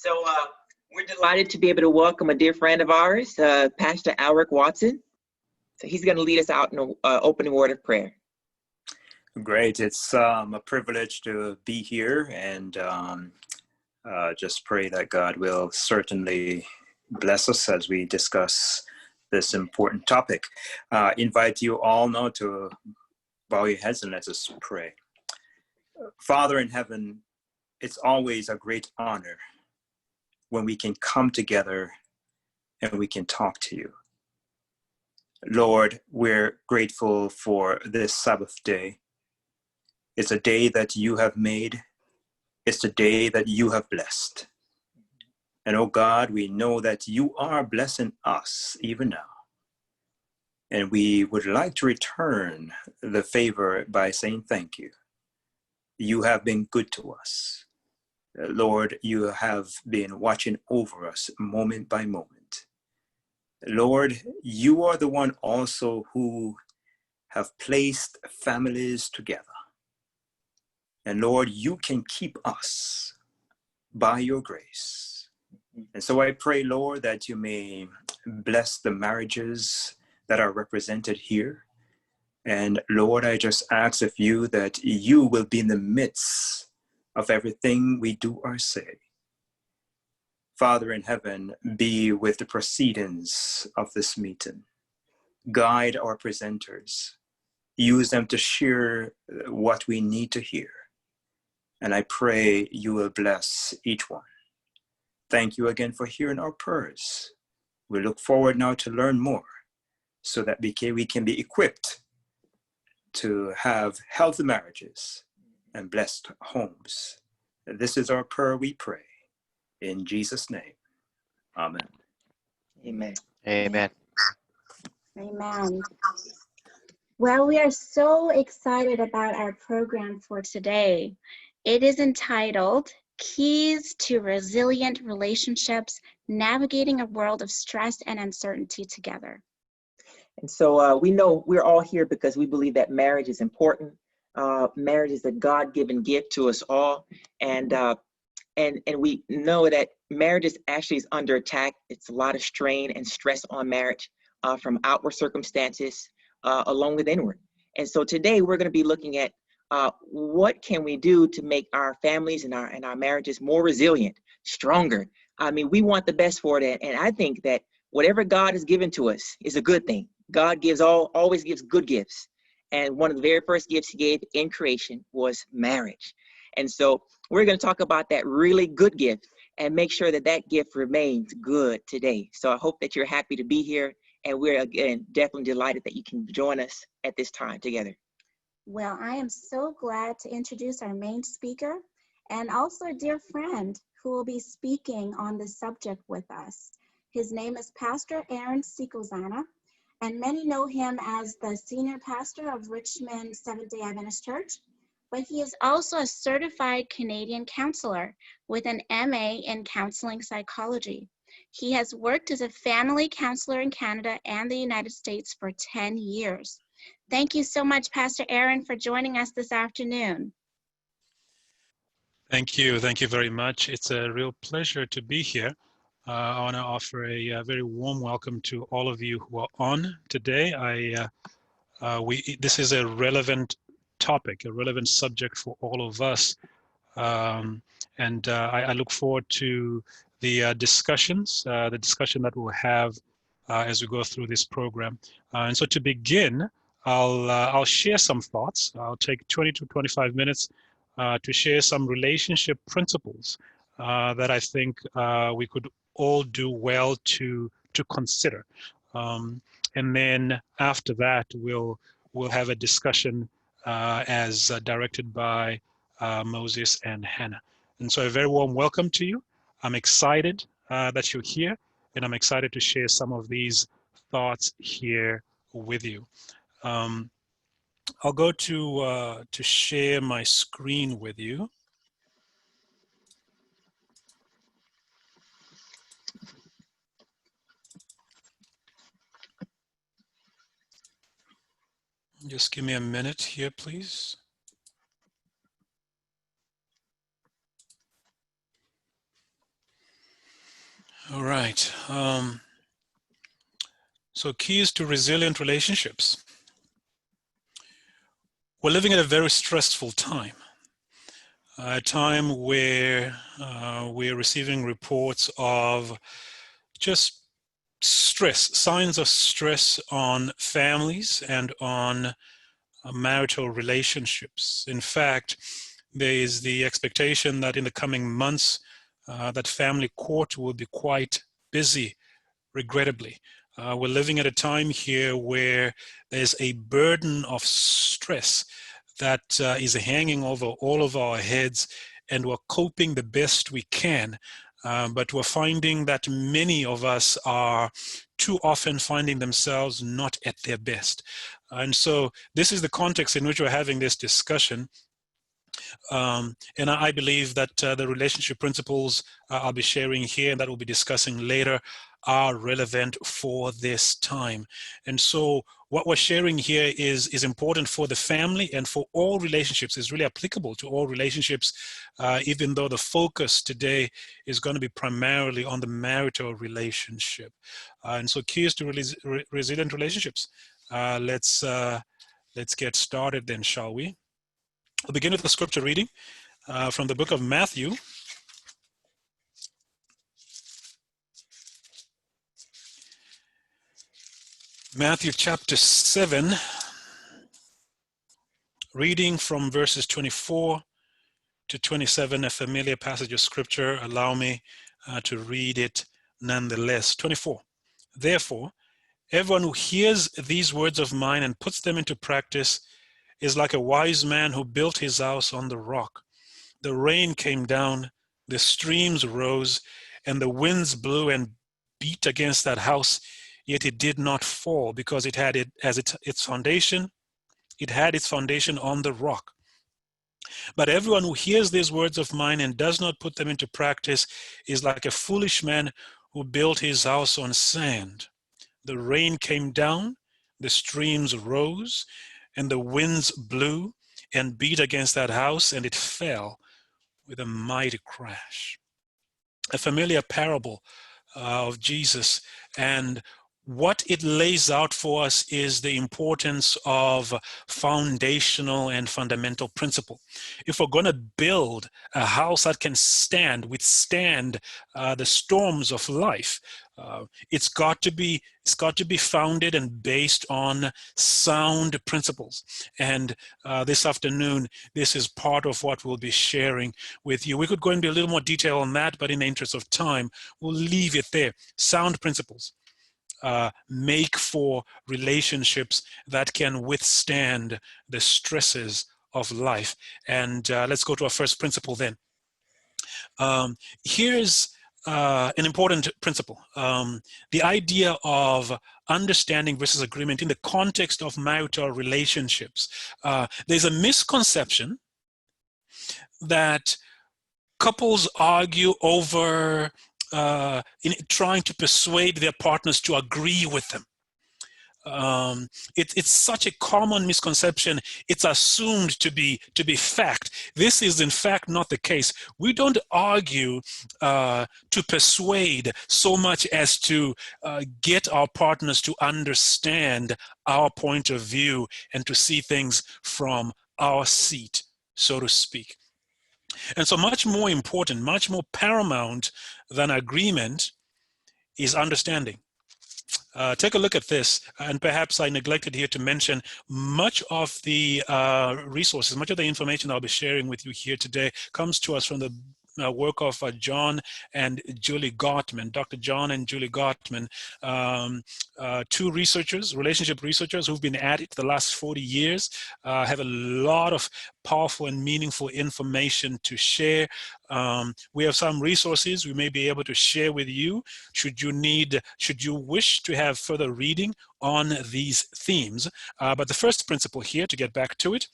So we're delighted to be able to welcome a dear friend of ours, Pastor Alric Watson. So he's going to lead us out in an opening word of prayer. Great. It's a privilege to be here, and just pray that God will certainly bless us as we discuss this important topic. Invite you all now to bow your heads and let us pray. Father in heaven, it's always a great honor when we can come together and we can talk to you. Lord, we're grateful for this Sabbath day. It's a day that you have made. It's the day that you have blessed. And oh God, we know that you are blessing us even now. And we would like to return the favor by saying thank you. You have been good to us. Lord, you have been watching over us moment by moment. Lord, you are the one also who have placed families together. And Lord, you can keep us by your grace. And so I pray, Lord, that you may bless the marriages that are represented here. And Lord, I just ask of you that you will be in the midst of everything we do or say. Father in heaven, be with the proceedings of this meeting. Guide our presenters. Use them to share what we need to hear. And I pray you will bless each one. Thank you again for hearing our prayers. We look forward now to learn more so that we can be equipped to have healthy marriages and blessed homes. This is our prayer, we pray. In Jesus' name, amen. Amen. Amen. Amen. Well, we are so excited about our program for today. It is entitled Keys to Resilient Relationships, Navigating a World of Stress and Uncertainty Together. And so we know we're all here because we believe that marriage is important. Marriage is a God-given gift to us all. And we know that marriage is actually under attack. It's a lot of strain and stress on marriage from outward circumstances along with inward. And so today we're going to be looking at what can we do to make our families and our marriages more resilient, stronger. I mean, we want the best for it. And I think that whatever God has given to us is a good thing. God always gives good gifts. And one of the very first gifts he gave in creation was marriage. And so we're going to talk about that really good gift and make sure that that gift remains good today. So I hope that you're happy to be here. And we're, again, definitely delighted that you can join us at this time together. Well, I am so glad to introduce our main speaker and also a dear friend who will be speaking on this subject with us. His name is Pastor Aaron Sikhosana, and many know him as the senior pastor of Richmond Seventh-day Adventist Church, but he is also a certified Canadian counselor with an MA in counseling psychology. He has worked as a family counselor in Canada and the United States for 10 years. Thank you so much, Pastor Aaron, for joining us this afternoon. Thank you. Thank you very much. It's a real pleasure to be here. I want to offer a very warm welcome to all of you who are on today. This is a relevant topic, a relevant subject for all of us. I look forward to the discussion that we'll have as we go through this program. And so to begin, I'll share some thoughts. I'll take 20 to 25 minutes to share some relationship principles that I think we could all do well to consider. And then after that, we'll have a discussion as directed by Moses and Hanah. And so a very warm welcome to you. I'm excited that you're here, and I'm excited to share some of these thoughts here with you. I'll go to share my screen with you. Just give me a minute here, please. All right. So keys to resilient relationships. We're living at a very stressful time. A time where we're receiving reports of just stress, signs of stress on families and on marital relationships. In fact, there is the expectation that in the coming months that family court will be quite busy, regrettably. We're living at a time here where there's a burden of stress that is hanging over all of our heads, and we're coping the best we can. But we're finding that many of us are too often finding themselves not at their best. And so this is the context in which we're having this discussion. And I believe that the relationship principles I'll be sharing here and that we'll be discussing later are relevant for this time. And so what we're sharing here is important for the family and for all relationships. Is really applicable to all relationships, even though the focus today is going to be primarily on the marital relationship. And so keys to resilient relationships. Let's get started then, shall we? We'll begin with the scripture reading from the book of Matthew. Matthew chapter 7, reading from verses 24 to 27, a familiar passage of scripture. Allow me to read it nonetheless. 24. Therefore, everyone who hears these words of mine and puts them into practice is like a wise man who built his house on the rock. The rain came down, the streams rose, and the winds blew and beat against that house, yet it did not fall, because it had its foundation on the rock. But everyone who hears these words of mine and does not put them into practice is like a foolish man who built his house on sand. The rain came down, the streams rose, and the winds blew and beat against that house, and it fell with a mighty crash. A familiar parable of Jesus, and what it lays out for us is the importance of foundational and fundamental principle. If we're going to build a house that can withstand the storms of life, it's got to be founded and based on sound principles. And this afternoon, this is part of what we'll be sharing with you. We could go into a little more detail on that, but in the interest of time, we'll leave it there. Sound principles make for relationships that can withstand the stresses of life. And let's go to our first principle then. Here's an important principle. The idea of understanding versus agreement in the context of marital relationships. There's a misconception that couples argue over in trying to persuade their partners to agree with them. It's such a common misconception. It's assumed to be fact. This is in fact not the case. We don't argue to persuade so much as to get our partners to understand our point of view and to see things from our seat, so to speak. And so much more important, much more paramount than agreement is understanding. Take a look at this, and perhaps I neglected here to mention much of the resources, much of the information I'll be sharing with you here today comes to us from the work of John and Julie Gottman, Dr. John and Julie Gottman, two researchers, relationship researchers who've been at it the last 40 years, have a lot of powerful and meaningful information to share. We have some resources we may be able to share with you should you wish to have further reading on these themes. But the first principle here, to get back to it,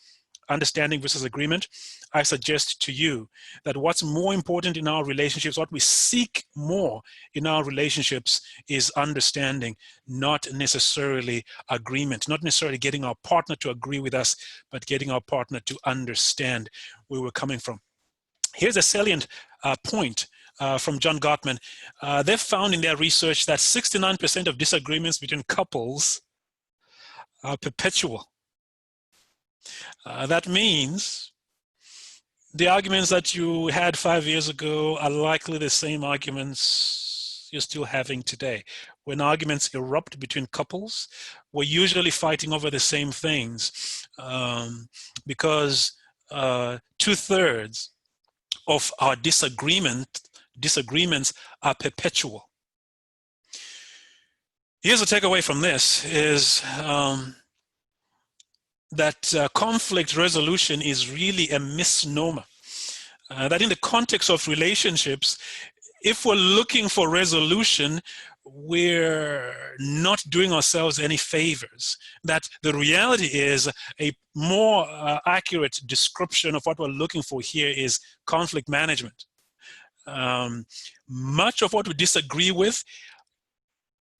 understanding versus agreement, I suggest to you that what's more important in our relationships, what we seek more in our relationships is understanding, not necessarily agreement, not necessarily getting our partner to agree with us, but getting our partner to understand where we're coming from. Here's a salient point from John Gottman. They've found in their research that 69% of disagreements between couples are perpetual. That means the arguments that you had 5 years ago are likely the same arguments you're still having today. When arguments erupt between couples, we're usually fighting over the same things because 2/3 of our disagreements are perpetual. Here's a takeaway from this is that conflict resolution is really a misnomer. That in the context of relationships, if we're looking for resolution, we're not doing ourselves any favors. That the reality is a more accurate description of what we're looking for here is conflict management. Much of what we disagree with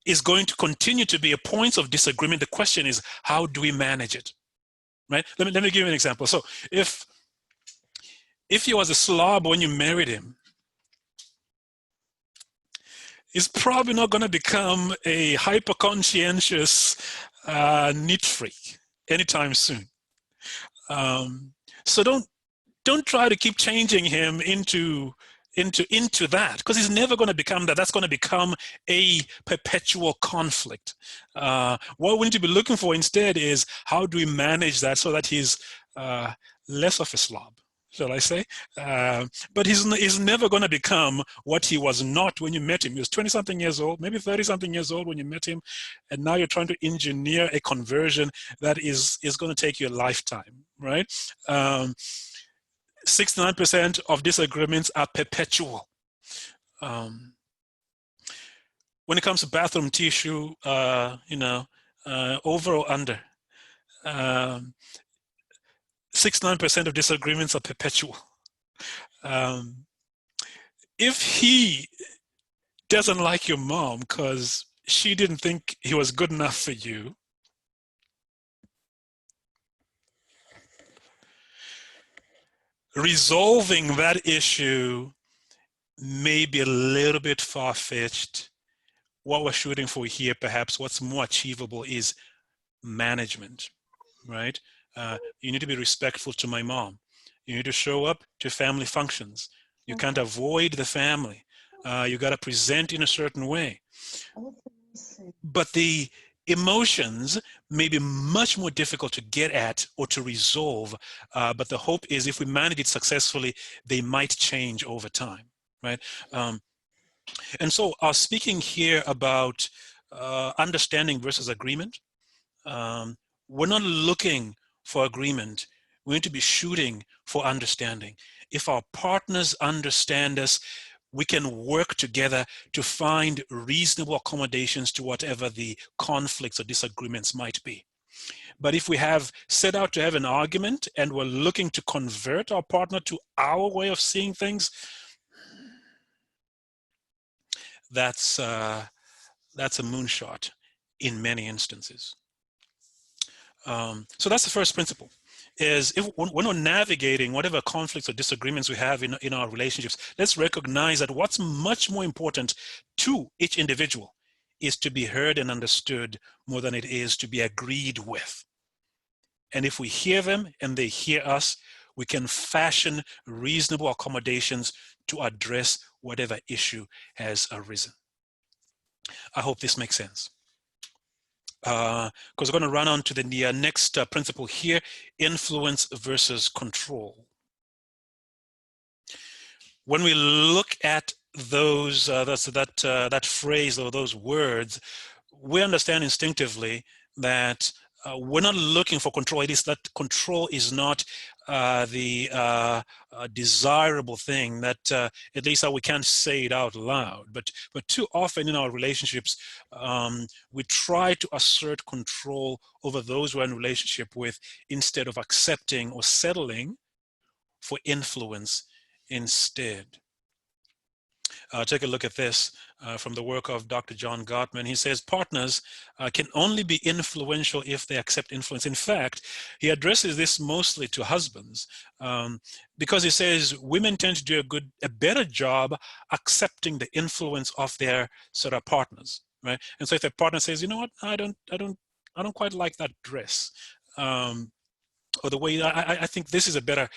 is going to continue to be a point of disagreement. The question is, how do we manage it? Right? Let me give you an example. So if he was a slob when you married him, he's probably not going to become a hyper-conscientious neat freak anytime soon. So don't try to keep changing him into that, because he's never going to become that. That's going to become a perpetual conflict. What we need to be looking for instead is, how do we manage that so that he's less of a slob, shall I say? But he's never going to become what he was not when you met him. He was 20-something years old, maybe 30-something years old when you met him, and now you're trying to engineer a conversion that is going to take you a lifetime, right? 69% of disagreements are perpetual. When it comes to bathroom tissue, over or under, 69% of disagreements are perpetual. If he doesn't like your mom because she didn't think he was good enough for you, resolving that issue may be a little bit far-fetched. What we're shooting for here, perhaps what's more achievable, is management, right? You need to be respectful to my mom. You need to show up to family functions. You can't avoid the family. You got to present in a certain way. But the emotions may be much more difficult to get at or to resolve, but the hope is if we manage it successfully, they might change over time, right? And so speaking here about understanding versus agreement, we're not looking for agreement. We need to be shooting for understanding. If our partners understand us, we can work together to find reasonable accommodations to whatever the conflicts or disagreements might be. But if we have set out to have an argument and we're looking to convert our partner to our way of seeing things, that's a moonshot in many instances. So that's the first principle. Is when we're navigating whatever conflicts or disagreements we have in our relationships, let's recognize that what's much more important to each individual is to be heard and understood more than it is to be agreed with. And if we hear them and they hear us, we can fashion reasonable accommodations to address whatever issue has arisen. I hope this makes sense. Because we're going to run on to the next principle here, influence versus control. When we look at those that phrase or those words, we understand instinctively that we're not looking for control. It is that control is not the desirable thing, that at least we can't say it out loud. But too often in our relationships, we try to assert control over those we're in relationship with instead of accepting or settling for influence instead. Take a look at this from the work of Dr. John Gottman. He says partners can only be influential if they accept influence. In fact, he addresses this mostly to husbands because he says women tend to do a better job accepting the influence of their sort of partners, right? And so if their partner says, you know what, I don't quite like that dress. Or the way I think this is a better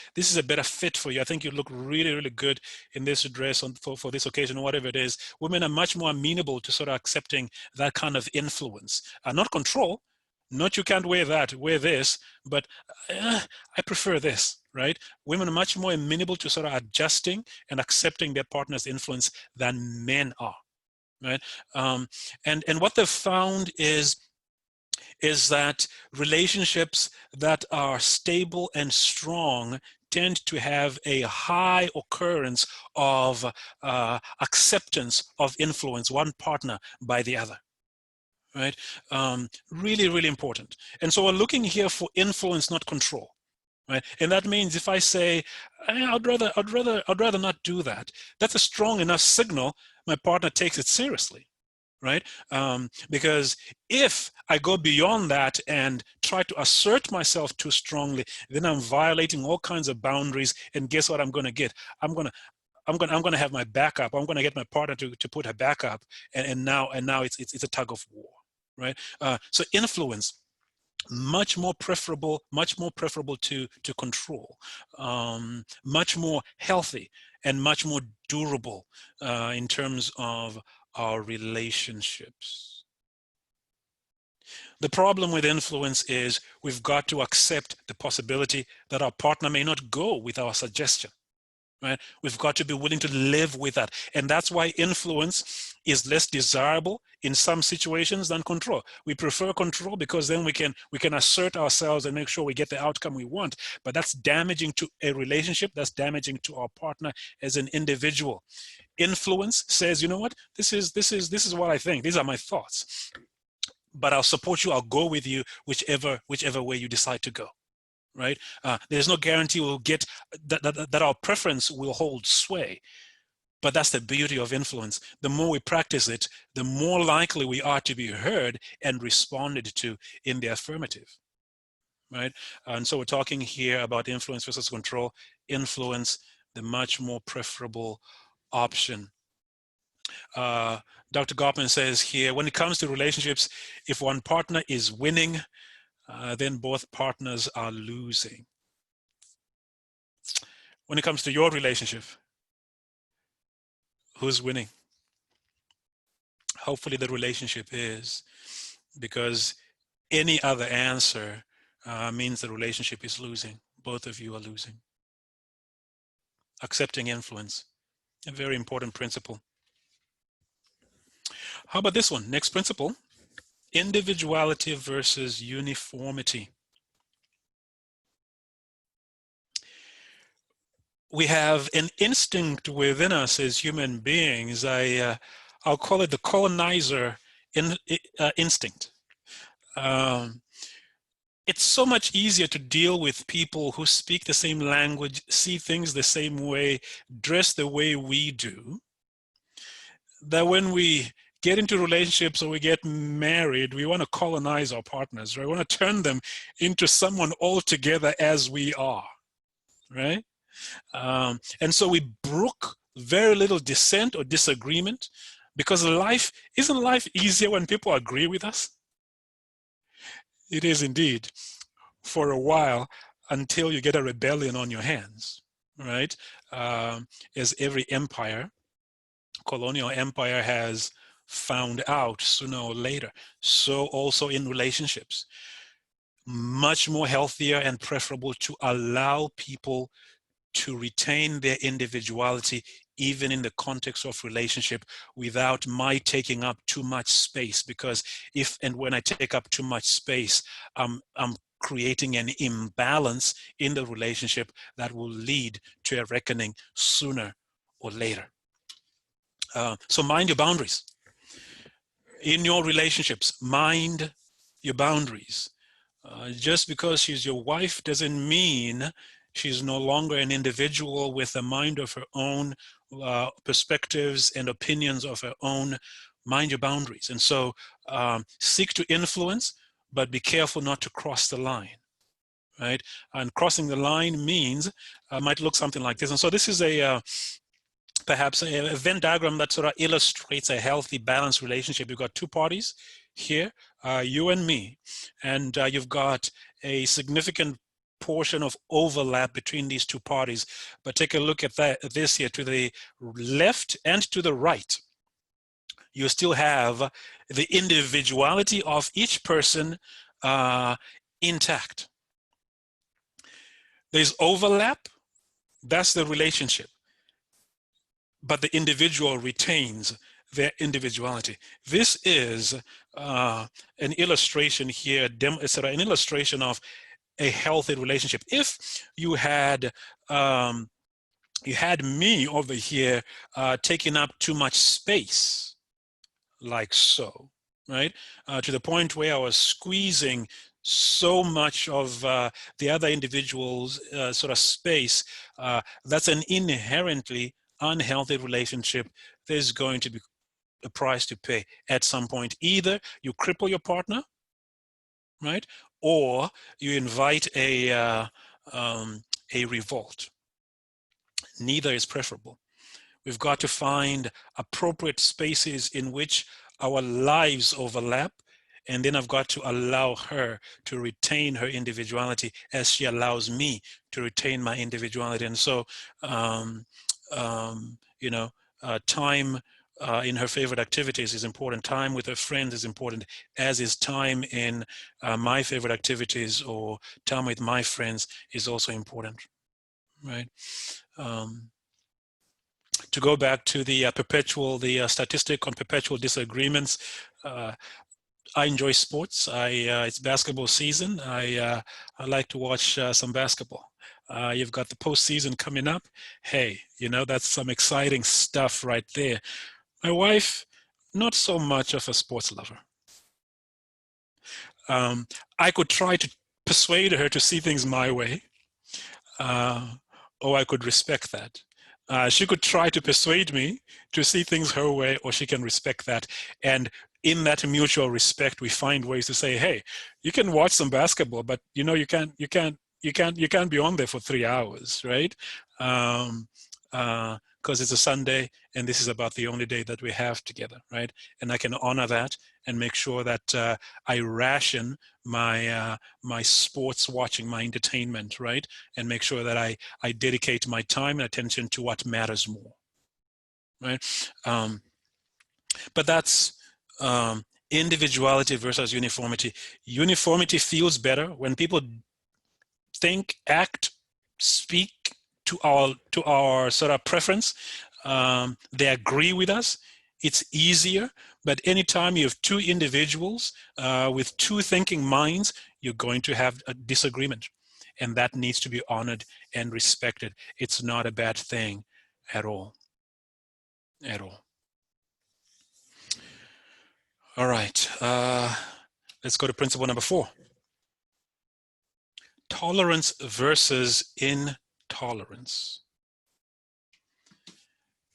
fit for you. I think you look really, really good in this dress for this occasion, whatever it is. Women are much more amenable to sort of accepting that kind of influence, not control. Not you can't wear that, wear this, but I prefer this, right? Women are much more amenable to sort of adjusting and accepting their partner's influence than men are, right? And what they've found is that relationships that are stable and strong tend to have a high occurrence of acceptance of influence, one partner by the other, right? Really, really important. And so we're looking here for influence, not control, right? And that means if I say, I'd rather not do that, that's a strong enough signal my partner takes it seriously. Right? Because if I go beyond that and try to assert myself too strongly, then I'm violating all kinds of boundaries. And guess what I'm going to get? I'm going to have my backup. I'm going to get my partner to put her back up, and now it's a tug of war, right? So influence, much more preferable to control, much more healthy and much more durable in terms of our relationships. The problem with influence is we've got to accept the possibility that our partner may not go with our suggestion, right? We've got to be willing to live with that. And that's why influence is less desirable in some situations than control. We prefer control because then we can assert ourselves and make sure we get the outcome we want. But that's damaging to a relationship. That's damaging to our partner as an individual. Influence says, you know what, this is what I think. These are my thoughts. But I'll support you. I'll go with you whichever way you decide to go. Right? There's no guarantee we'll get that our preference will hold sway. But that's the beauty of influence. The more we practice it, the more likely we are to be heard and responded to in the affirmative. Right? And so we're talking here about influence versus control. Influence, the much more preferable option. Dr. Gottman says here, when it comes to relationships, if one partner is winning, then both partners are losing. When it comes to your relationship, who's winning? Hopefully the relationship is, because any other answer means the relationship is losing. Both of you are losing. Accepting influence, a very important principle. How about this one? Next principle, individuality versus uniformity. We have an instinct within us as human beings. I'll call it the colonizer instinct. It's so much easier to deal with people who speak the same language, see things the same way, dress the way we do, that when we get into relationships or we get married, we want to colonize our partners, right? We want to turn them into someone altogether as we are, right? And so we brook very little dissent or disagreement, because isn't life easier when people agree with us? It is indeed, for a while, until you get a rebellion on your hands, right? As every empire, colonial empire, has found out sooner or later. So also in relationships, much more healthier and preferable to allow people to retain their individuality even in the context of relationship, without my taking up too much space. Because if and when I take up too much space, I'm creating an imbalance in the relationship that will lead to a reckoning sooner or later. So mind your boundaries. In your relationships, mind your boundaries. Just because she's your wife doesn't mean she's no longer an individual with a mind of her own, perspectives and opinions of her own, mind your boundaries. And so seek to influence, but be careful not to cross the line, right? And crossing the line means, might look something like this. And so this is a, perhaps a Venn diagram that sort of illustrates a healthy, balanced relationship. You've got two parties here, you and me, and you've got a significant portion of overlap between these two parties. But take a look at this here. To the left and to the right, you still have the individuality of each person intact. There's overlap, that's the relationship, but the individual retains their individuality. This is an illustration here, an illustration of a healthy relationship. If you had me over here taking up too much space, like so, right? To the point where I was squeezing so much of the other individual's sort of space, that's an inherently unhealthy relationship. There's going to be a price to pay at some point. Either you cripple your partner, right? Or you invite a revolt. Neither is preferable. We've got to find appropriate spaces in which our lives overlap, and then I've got to allow her to retain her individuality as she allows me to retain my individuality. And so, you know, time in her favorite activities is important. Time with her friends is important, as is time in my favorite activities or time with my friends is also important, right? To go back to the statistic on perpetual disagreements, I enjoy sports. It's basketball season. I like to watch some basketball. You've got the postseason coming up. Hey, you know, that's some exciting stuff right there. My wife, not so much of a sports lover. I could try to persuade her to see things my way, or I could respect that. She could try to persuade me to see things her way, or she can respect that. And in that mutual respect, we find ways to say, hey, you can watch some basketball, but you know, you can't be on there for 3 hours, right? Because it's a Sunday and this is about the only day that we have together, right? And I can honor that and make sure that I ration my my sports watching, my entertainment, right? And make sure that I dedicate my time and attention to what matters more, right? But that's individuality versus uniformity. Uniformity feels better when people think, act, speak to our sort of preference. They agree with us. It's easier. But anytime you have two individuals with two thinking minds, you're going to have a disagreement, and that needs to be honored and respected. It's not a bad thing at all. At all. All right. Let's go to principle number 4. Tolerance versus intolerance.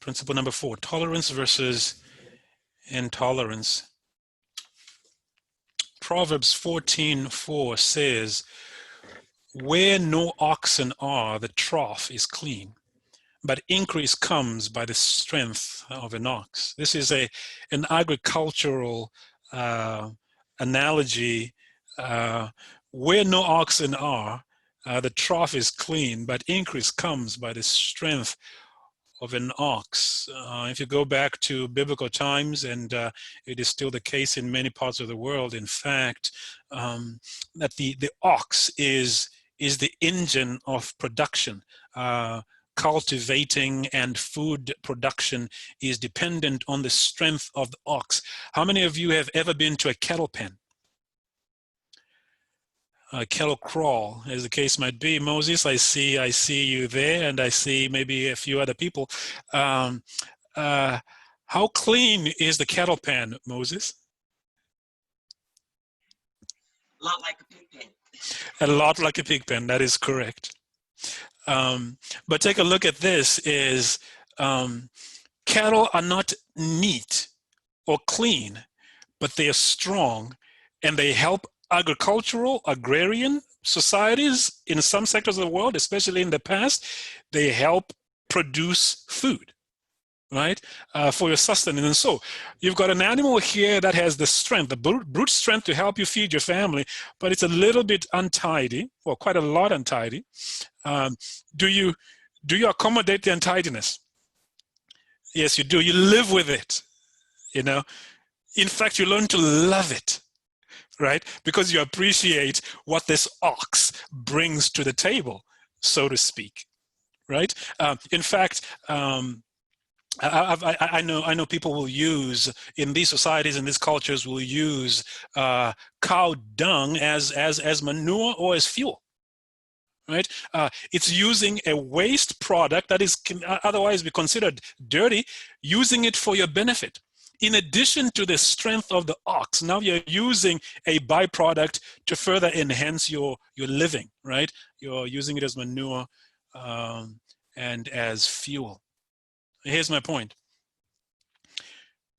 Principle number 4, tolerance versus intolerance. Proverbs 14:4 says, where no oxen are, the trough is clean, but increase comes by the strength of an ox. This is an agricultural analogy. Where no oxen are, the trough is clean, but increase comes by the strength of an ox. If you go back to biblical times, and it is still the case in many parts of the world, in fact, that the ox is the engine of production. Cultivating and food production is dependent on the strength of the ox. How many of you have ever been to a cattle pen? Cattle crawl, as the case might be. Moses, I see you there, and I see maybe a few other people. How clean is the cattle pen, Moses? A lot like a pig pen. A lot like a pig pen, that is correct. But take a look at this, is Cattle are not neat or clean, but they are strong, and they help agrarian societies in some sectors of the world, especially in the past. They help produce food, right, for your sustenance. And so you've got an animal here that has the strength, the brute strength to help you feed your family, but it's a little bit untidy, or quite a lot untidy. Do you accommodate the untidiness? Yes, you do. You live with it, you know. In fact, you learn to love it, right? Because you appreciate what this ox brings to the table, so to speak, right? In fact, I know people will use, in these societies, in these cultures, will use cow dung as manure or as fuel, right? It's using a waste product that can otherwise be considered dirty, using it for your benefit. In addition to the strength of the ox, now you're using a byproduct to further enhance your living, right? You're using it as manure and as fuel. Here's my point.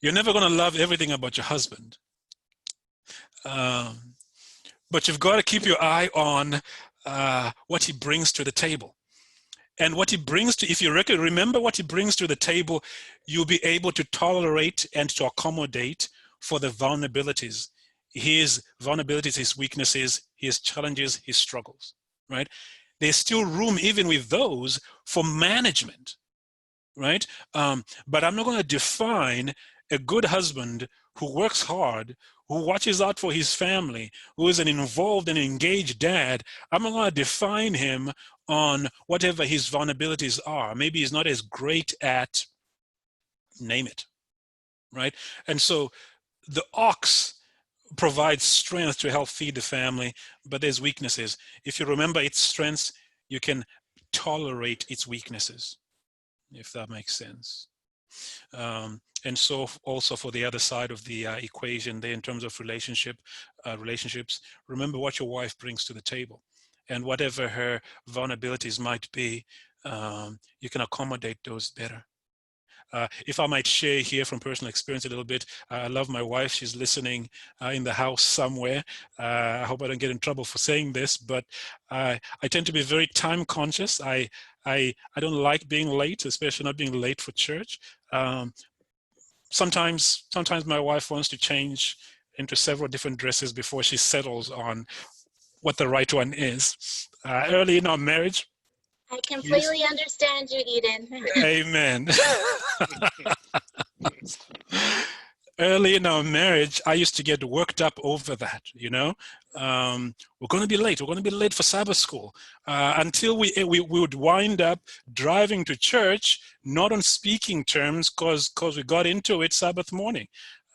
You're never going to love everything about your husband, but you've got to keep your eye on what he brings to the table. And what he brings to, if you remember what he brings to the table, you'll be able to tolerate and to accommodate for the vulnerabilities, his weaknesses, his challenges, his struggles, right? There's still room, even with those, for management, right? But I'm not going to define a good husband who works hard, who watches out for his family, who is an involved and engaged dad. I'm not going to define him on whatever his vulnerabilities are. Maybe he's not as great at, name it, right? And so the ox provides strength to help feed the family, but there's weaknesses. If you remember its strengths, you can tolerate its weaknesses, if that makes sense. And so also for the other side of the equation there, in terms of relationships, remember what your wife brings to the table, and whatever her vulnerabilities might be, you can accommodate those better. If I might share here from personal experience a little bit, I love my wife. She's listening in the house somewhere. I hope I don't get in trouble for saying this, but I tend to be very time conscious. I don't like being late, especially not being late for church. Sometimes my wife wants to change into several different dresses before she settles on what the right one is. Early in our marriage, I completely understand you, Eden. amen. Early in our marriage, I used to get worked up over that, you know. We're going to be late. We're going to be late for Sabbath school. Until we would wind up driving to church, not on speaking terms, because we got into it Sabbath morning.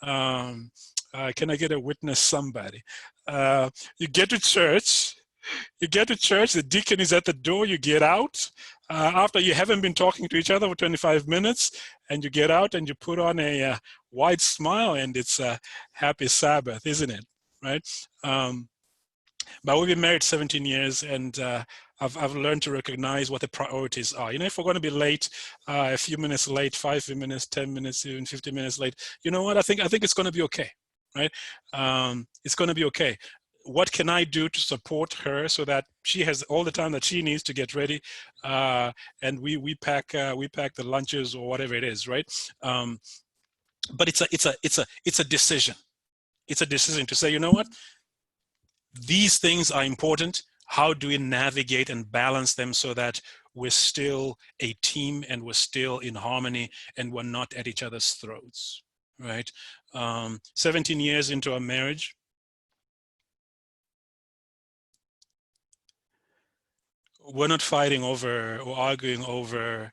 Can I get a witness, somebody? You get to church, the deacon is at the door, you get out, after you haven't been talking to each other for 25 minutes, and you get out and you put on a wide smile, and it's a happy Sabbath, isn't it, right? But we've been married 17 years, and I've learned to recognize what the priorities are. You know, if we're going to be late, a few minutes late, 5 minutes, 10 minutes, even 50 minutes late, you know what, I think it's going to be okay, right? It's going to be okay. What can I do to support her so that she has all the time that she needs to get ready, and we pack the lunches or whatever it is, right? But it's a decision. It's a decision to say, you know what, these things are important. How do we navigate and balance them so that we're still a team and we're still in harmony and we're not at each other's throats, right? 17 years into our marriage, we're not fighting over or arguing over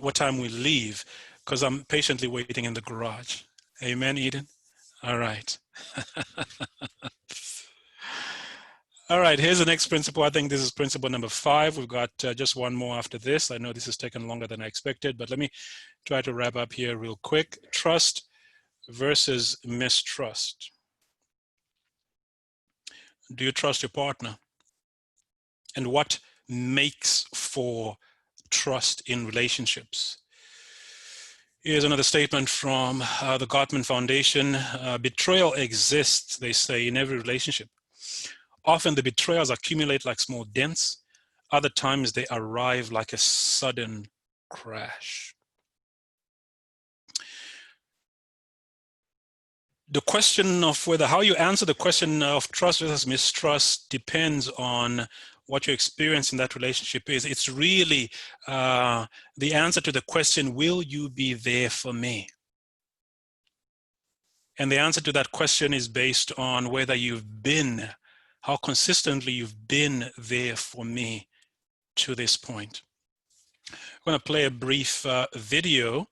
what time we leave, because I'm patiently waiting in the garage. Amen, Eden? All right. All right, here's the next principle. I think this is principle number 5. We've got just one more after this. I know this has taken longer than I expected, but let me try to wrap up here real quick. Trust versus mistrust. do you trust your partner? And what makes for trust in relationships? Here's another statement from the Gottman Foundation. Betrayal exists, they say, in every relationship. Often the betrayals accumulate like small dents. Other times they arrive like a sudden crash. The question of how you answer the question of trust versus mistrust depends on what your experience in that relationship is. It's really the answer to the question, will you be there for me? And the answer to that question is based on whether you've been, how consistently you've been there for me to this point. I'm going to play a brief video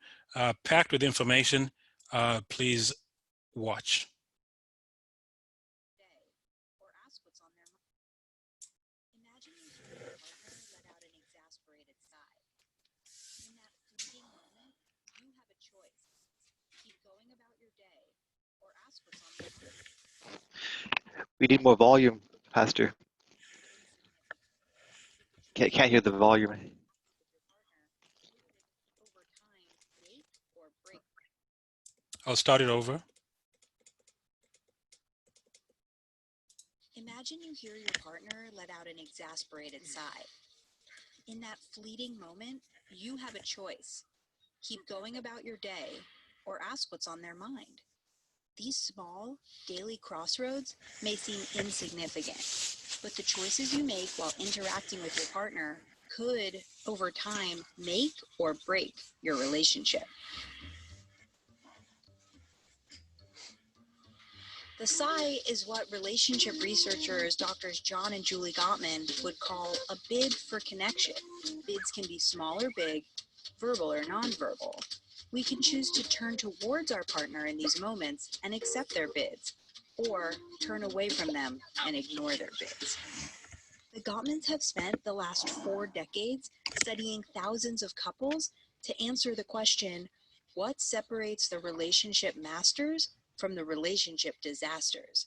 packed with information. Please watch. We need more volume, Pastor. Can't hear the volume. I'll start it over. Imagine you hear your partner let out an exasperated sigh. In that fleeting moment, you have a choice. Keep going about your day or ask what's on their mind. These small, daily crossroads may seem insignificant, but the choices you make while interacting with your partner could, over time, make or break your relationship. The sigh is what relationship researchers, Drs. John and Julie Gottman, would call a bid for connection. Bids can be small or big, verbal or nonverbal. We can choose to turn towards our partner in these moments and accept their bids, or turn away from them and ignore their bids. The Gottmans have spent the last 4 decades studying thousands of couples to answer the question, what separates the relationship masters from the relationship disasters?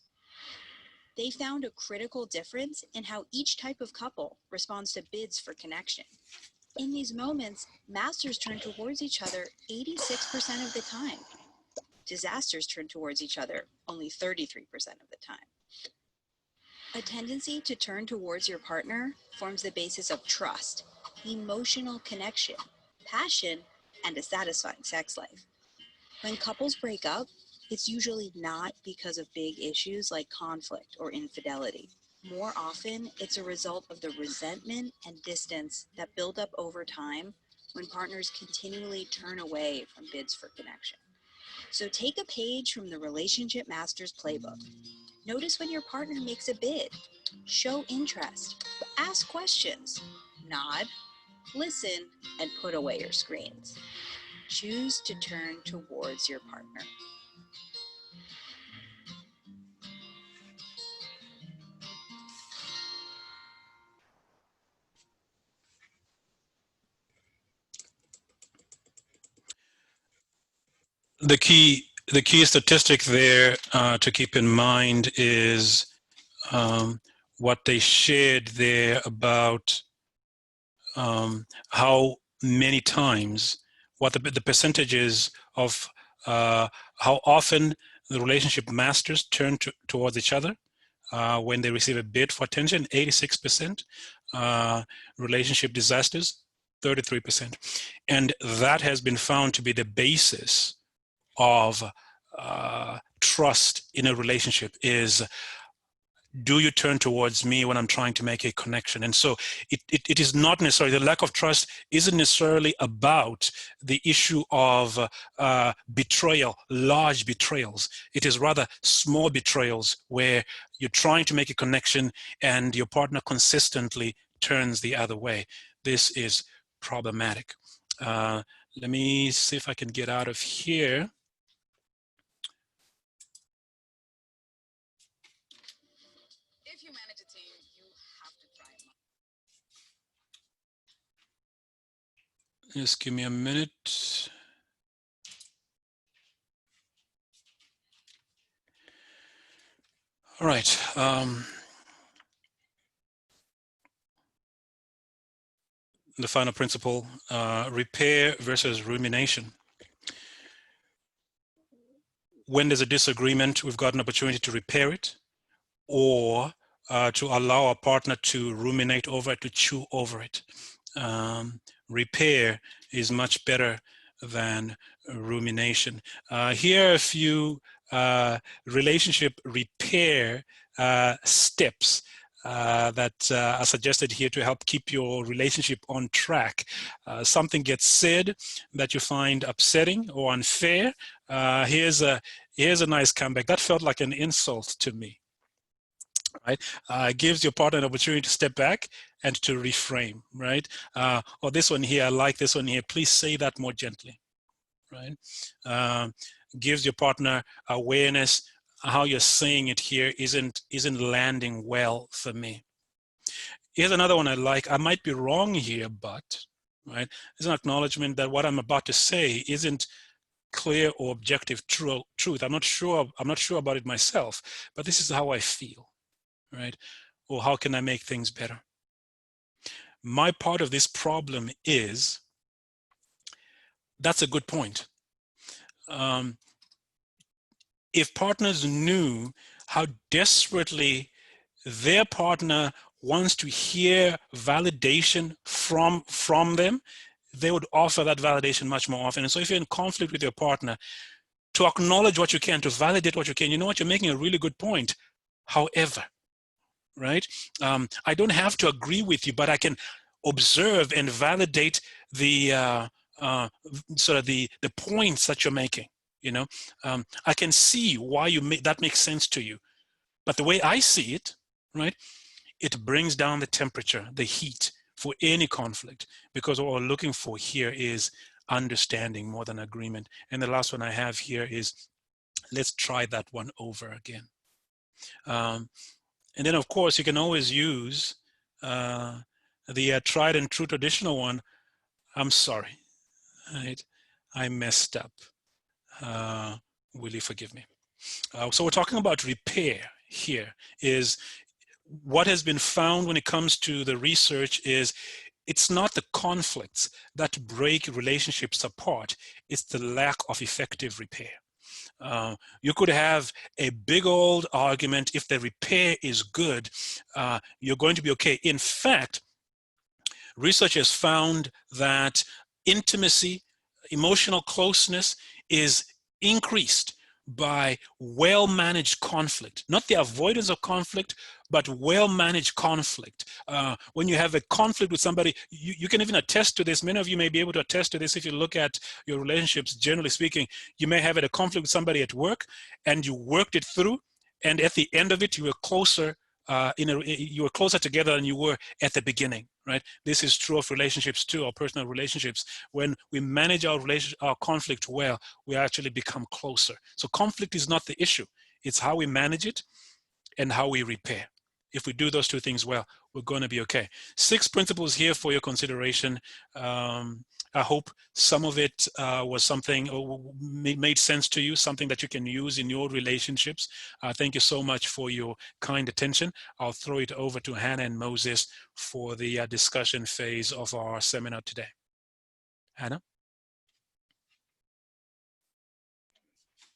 They found a critical difference in how each type of couple responds to bids for connection. In these moments, masters turn towards each other 86% of the time. Disasters turn towards each other only 33% of the time. A tendency to turn towards your partner forms the basis of trust, emotional connection, passion, and a satisfying sex life. When couples break up, it's usually not because of big issues like conflict or infidelity. More often, it's a result of the resentment and distance that build up over time when partners continually turn away from bids for connection. So take a page from the Relationship Masters Playbook. Notice when your partner makes a bid. Show interest. Ask questions. Nod. Listen, and put away your screens. Choose to turn towards your partner. The key statistic there to keep in mind is what they shared there about how many times, what the percentages of how often the relationship masters turn towards each other when they receive a bid for attention, 86%. Relationship disasters, 33%. And that has been found to be the basis of trust in a relationship is, do you turn towards me when I'm trying to make a connection? And so it is not necessarily, the lack of trust isn't necessarily about the issue of betrayal, large betrayals. It is rather small betrayals where you're trying to make a connection and your partner consistently turns the other way. This is problematic. Let me see if I can get out of here. Just give me a minute. All right. the final principle, repair versus rumination. When there's a disagreement, we've got an opportunity to repair it, or to allow our partner to ruminate over it, to chew over it. Repair is much better than rumination. Here are a few relationship repair steps that are suggested here to help keep your relationship on track. Something gets said that you find upsetting or unfair. Here's a nice comeback. That felt like an insult to me. Right? Gives your partner an opportunity to step back and to reframe, right? Or this one here, I like this one here. Please say that more gently, right? Gives your partner awareness. How you're saying it here isn't landing well for me. Here's another one I like. I might be wrong here, but, right? There's an acknowledgement that what I'm about to say isn't clear or objective truth. I'm not sure about it myself, but this is how I feel. Right? Or how can I make things better? My part of this problem is, that's a good point. If partners knew how desperately their partner wants to hear validation from them, they would offer that validation much more often. And so if you're in conflict with your partner, to acknowledge what you can, to validate what you can, you know what, you're making a really good point. However, right? I don't have to agree with you, but I can observe and validate the sort of the points that you're making. You know, I can see why that makes sense to you, but the way I see it, right? It brings down the temperature, the heat for any conflict, because what we're looking for here is understanding more than agreement. And the last one I have here is, let's try that one over again. And then, of course, you can always use the tried and true traditional one. I'm sorry, right? I messed up. Will you forgive me? So we're talking about repair here. Is what has been found when it comes to the research is it's not the conflicts that break relationships apart. It's the lack of effective repair. You could have a big old argument. If the repair is good, you're going to be okay. In fact, research has found that intimacy, emotional closeness is increased by well-managed conflict, not the avoidance of conflict, but well-managed conflict. When you have a conflict with somebody, you can even attest to this. Many of you may be able to attest to this if you look at your relationships, generally speaking. You may have had a conflict with somebody at work and you worked it through, and at the end of it, you were closer you were closer together than you were at the beginning, right? This is true of relationships too, or personal relationships. When we manage our conflict well, we actually become closer. So conflict is not the issue. It's how we manage it and how we repair. If we do those two things well, we're going to be okay. 6 principles here for your consideration. I hope some of it was something or made sense to you, something that you can use in your relationships. Thank you so much for your kind attention. I'll throw it over to Hanah and Moses for the discussion phase of our seminar today. Hanah?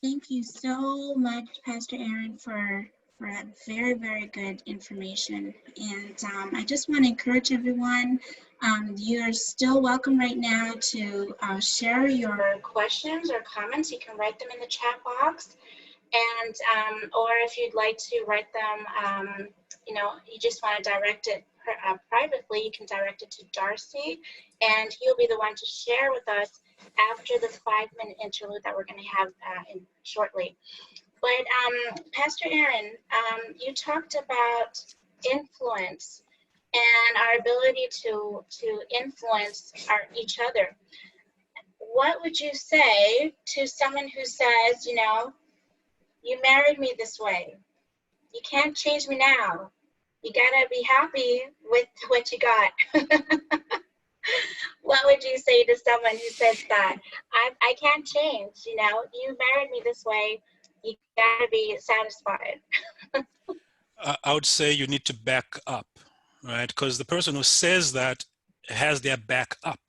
Thank you so much, Pastor Aaron, for that very, very good information. And I just want to encourage everyone, you're still welcome right now to share your questions or comments. You can write them in the chat box. And, or if you'd like to write them, you know, you just want to direct it privately, you can direct it to Darcy, and he'll be the one to share with us after the 5-minute interlude that we're going to have shortly. But Pastor Aaron, you talked about influence and our ability to influence each other. What would you say to someone who says, you know, you married me this way, you can't change me now, you gotta be happy with what you got? What would you say to someone who says that? I can't change, you know, you married me this way, you gotta be satisfied. I would say you need to back up, right? Because the person who says that has their back up,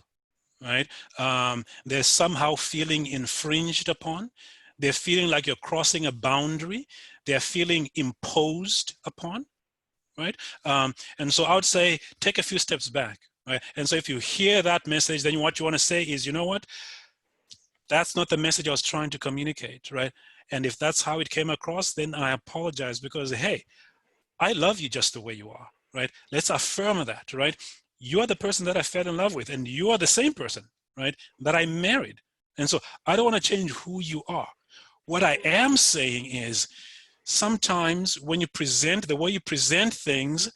right? They're somehow feeling infringed upon. They're feeling like you're crossing a boundary. They're feeling imposed upon, right? And so I would say, take a few steps back, right? And so if you hear that message, then what you want to say is, you know what? That's not the message I was trying to communicate, right? And if that's how it came across, then I apologize, because, hey, I love you just the way you are, right? Let's affirm that, right? You are the person that I fell in love with, and you are the same person, right, that I married. And so I don't want to change who you are. What I am saying is, sometimes when you present, the way you present things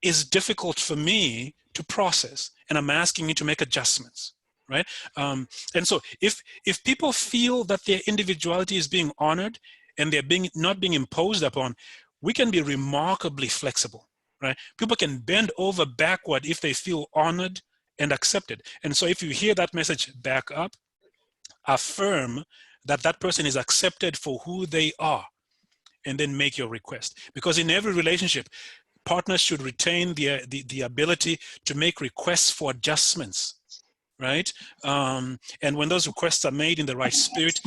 is difficult for me to process, and I'm asking you to make adjustments, right? And so if people feel that their individuality is being honored and they're not being imposed upon, we can be remarkably flexible, right? People can bend over backward if they feel honored and accepted. And so if you hear that message, back up, affirm that that person is accepted for who they are, and then make your request. Because in every relationship, partners should retain the ability to make requests for adjustments, right? And when those requests are made in the right spirit,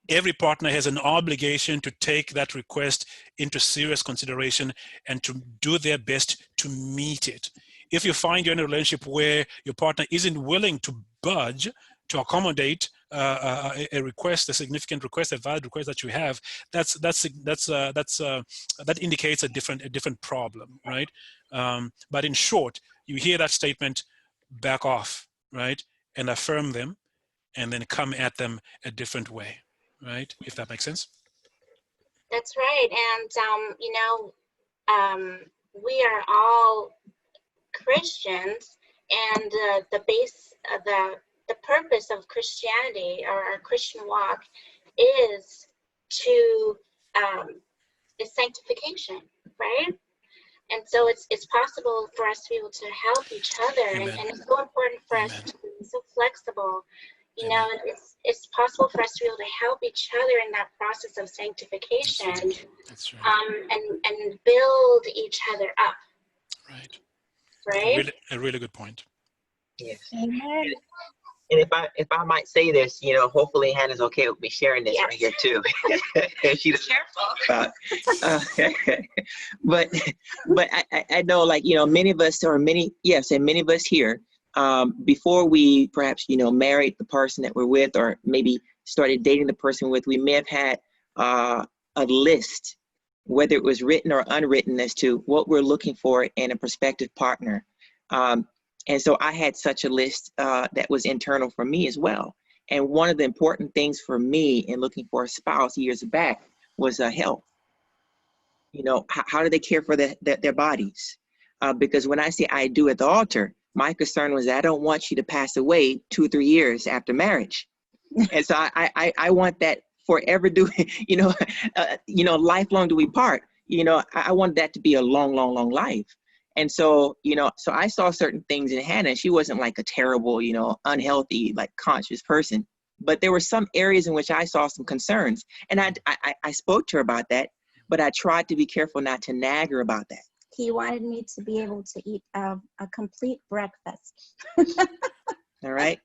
every partner has an obligation to take that request into serious consideration and to do their best to meet it. If you find you're in a relationship where your partner isn't willing to budge to accommodate a request, a significant request, a valid request that you have, that indicates a different problem, right? But in short, you hear that statement, back off, right, and affirm them, and then come at them a different way, right? If that makes sense. That's right. And we are all Christians, and the purpose of Christianity, or our Christian walk, is sanctification, right? And so it's possible for us to be able to help each other, and it's so important for us to be so flexible. It's possible for us to be able to help each other in that process of sanctification. That's right. And build each other up. Right. Right. A really good point. Yes. Amen. And if I might say this, hopefully Hannah's okay with me sharing this right here too. She doesn't careful. But I know, like, many of us, and many of us here, before we perhaps married the person that we're with, or maybe started dating the person with, we may have had a list, whether it was written or unwritten, as to what we're looking for in a prospective partner. And so I had such a list that was internal for me as well. And one of the important things for me in looking for a spouse years back was health. How do they care for their bodies? Because when I say I do at the altar, my concern was, I don't want you to pass away 2 or 3 years after marriage. And so I want that forever lifelong do we part. I want that to be a long, long, long life. And so, so I saw certain things in Hanah. She wasn't like a terrible, unhealthy, like conscious person, but there were some areas in which I saw some concerns, and I spoke to her about that, but I tried to be careful not to nag her about that. He wanted me to be able to eat a complete breakfast. All right.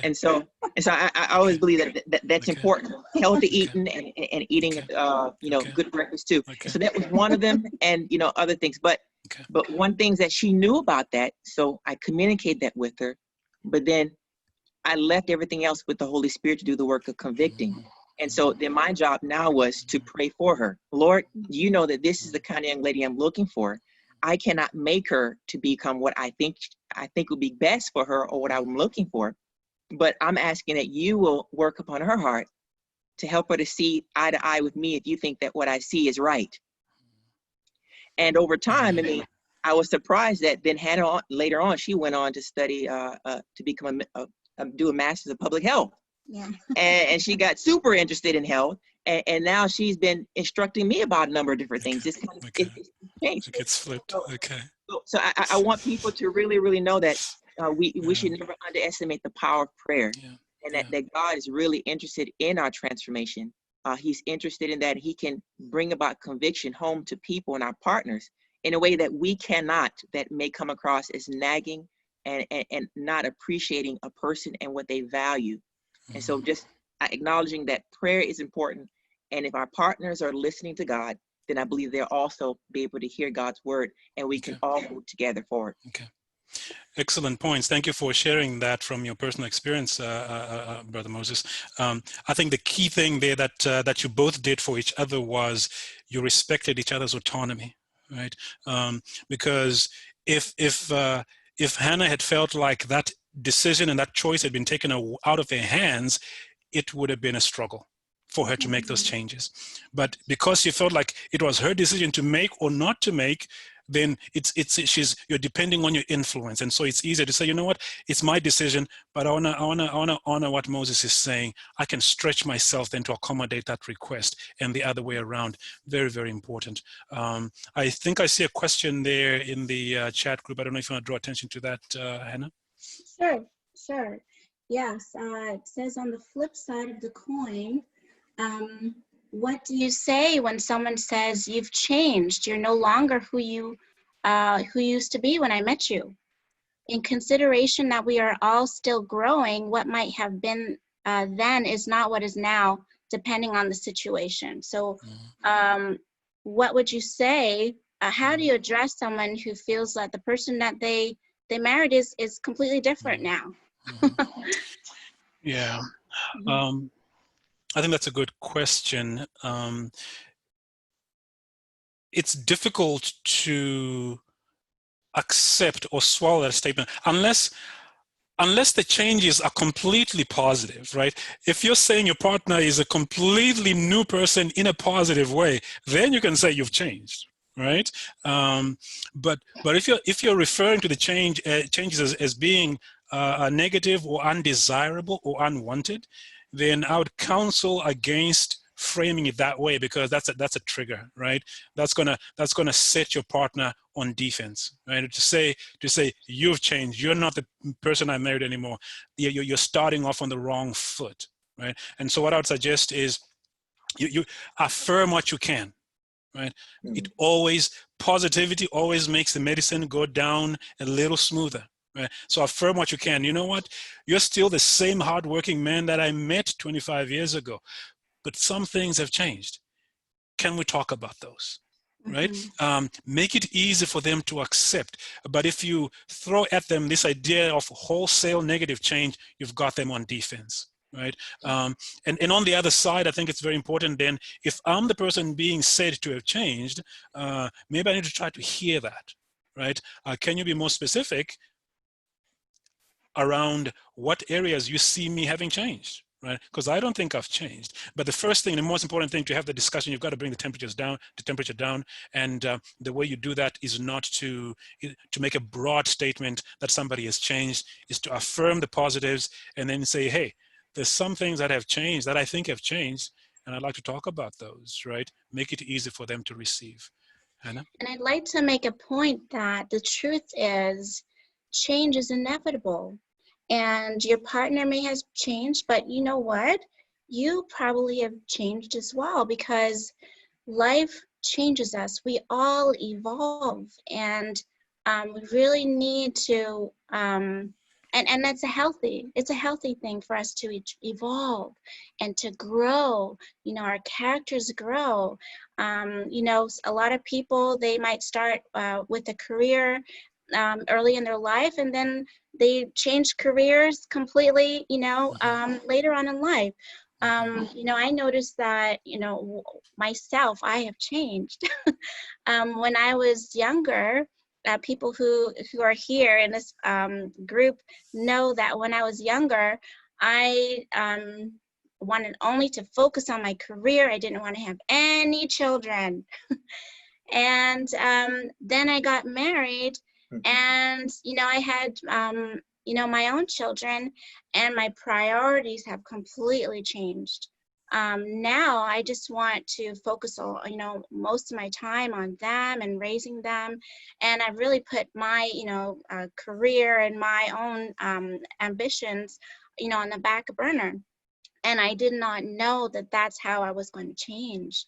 And so I always believe that's important. Healthy eating and eating, good breakfast too. So that was one of them, and other things. But one thing that she knew about that, so I communicated that with her. But then I left everything else with the Holy Spirit to do the work of convicting. And so then my job now was to pray for her. Lord, you know that this is the kind of young lady I'm looking for. I cannot make her to become what I think would be best for her, or what I'm looking for. But I'm asking that you will work upon her heart to help her to see eye to eye with me if you think that what I see is right. And over time, I was surprised that then Hanah, later on, she went on to study, to become do a master's of public health. Yeah. And she got super interested in health. And now she's been instructing me about a number of different things. It's kind of changed. It gets flipped. So I want people to really, really know that we should never underestimate the power of prayer, and that God is really interested in our transformation. He's interested in that he can bring about conviction home to people and our partners in a way that we cannot, that may come across as nagging, and not appreciating a person and what they value. And so just acknowledging that prayer is important. And if our partners are listening to God, then I believe they'll also be able to hear God's word, and we can all move together forward. Okay. Excellent points. Thank you for sharing that from your personal experience, Brother Moses. I think the key thing there that you both did for each other was you respected each other's autonomy, right? Because if Hanah had felt like that decision and that choice had been taken out of her hands, it would have been a struggle for her to make those changes. But because she felt like it was her decision to make or not to make, then you're depending on your influence. And so it's easier to say, you know what, it's my decision, but I wanna honor what Moses is saying. I can stretch myself then to accommodate that request, and the other way around. Very, very important. I think I see a question there in the chat group. I don't know if you want to draw attention to that, Hanah. Sure. Yes, it says on the flip side of the coin, what do you say when someone says you've changed? You're no longer who you used to be when I met you. In consideration that we are all still growing, what might have been then is not what is now, depending on the situation. So what would you say? How do you address someone who feels that the person that they married is completely different now? Yeah. I think that's a good question. It's difficult to accept or swallow that statement unless the changes are completely positive, right? If you're saying your partner is a completely new person in a positive way, then you can say you've changed, right? But if you're referring to the changes as being negative or undesirable or unwanted, then I would counsel against framing it that way, because that's a trigger, right? That's gonna set your partner on defense, right? To say you've changed, you're not the person I married anymore. You're starting off on the wrong foot, right? And so what I would suggest is you affirm what you can, right? Positivity always makes the medicine go down a little smoother. Right? So affirm what you can. You know what? You're still the same hardworking man that I met 25 years ago, but some things have changed. Can we talk about those? Right? Make it easy for them to accept. But if you throw at them this idea of wholesale negative change, you've got them on defense. Right? And on the other side, I think it's very important then, if I'm the person being said to have changed, maybe I need to try to hear that. Right? Can you be more specific around what areas you see me having changed, right? Because I don't think I've changed. But the first thing, the most important thing to have the discussion, you've got to bring the temperature down. And the way you do that is not to make a broad statement that somebody has changed, is to affirm the positives and then say, hey, there's some things that have changed that I think have changed, and I'd like to talk about those, right? Make it easy for them to receive. Hanah? And I'd like to make a point that the truth is change is inevitable. And your partner may have changed, but you know what? You probably have changed as well, because life changes us. We all evolve, and we really need to, and that's it's a healthy thing for us to evolve and to grow. You know, our characters grow. You know, a lot of people, they might start with a career early in their life, and then they change careers completely, you know, later on in life. You know, I noticed that, you know, myself, I have changed. When I was younger, people who are here in this group know that when I was younger, I wanted only to focus on my career. I didn't want to have any children. And then I got married, and, you know, I had, you know, my own children, and my priorities have completely changed. Now I just want to focus on, you know, most of my time on them and raising them. And I really put my, you know, career and my own ambitions, you know, on the back burner. And I did not know that that's how I was going to change.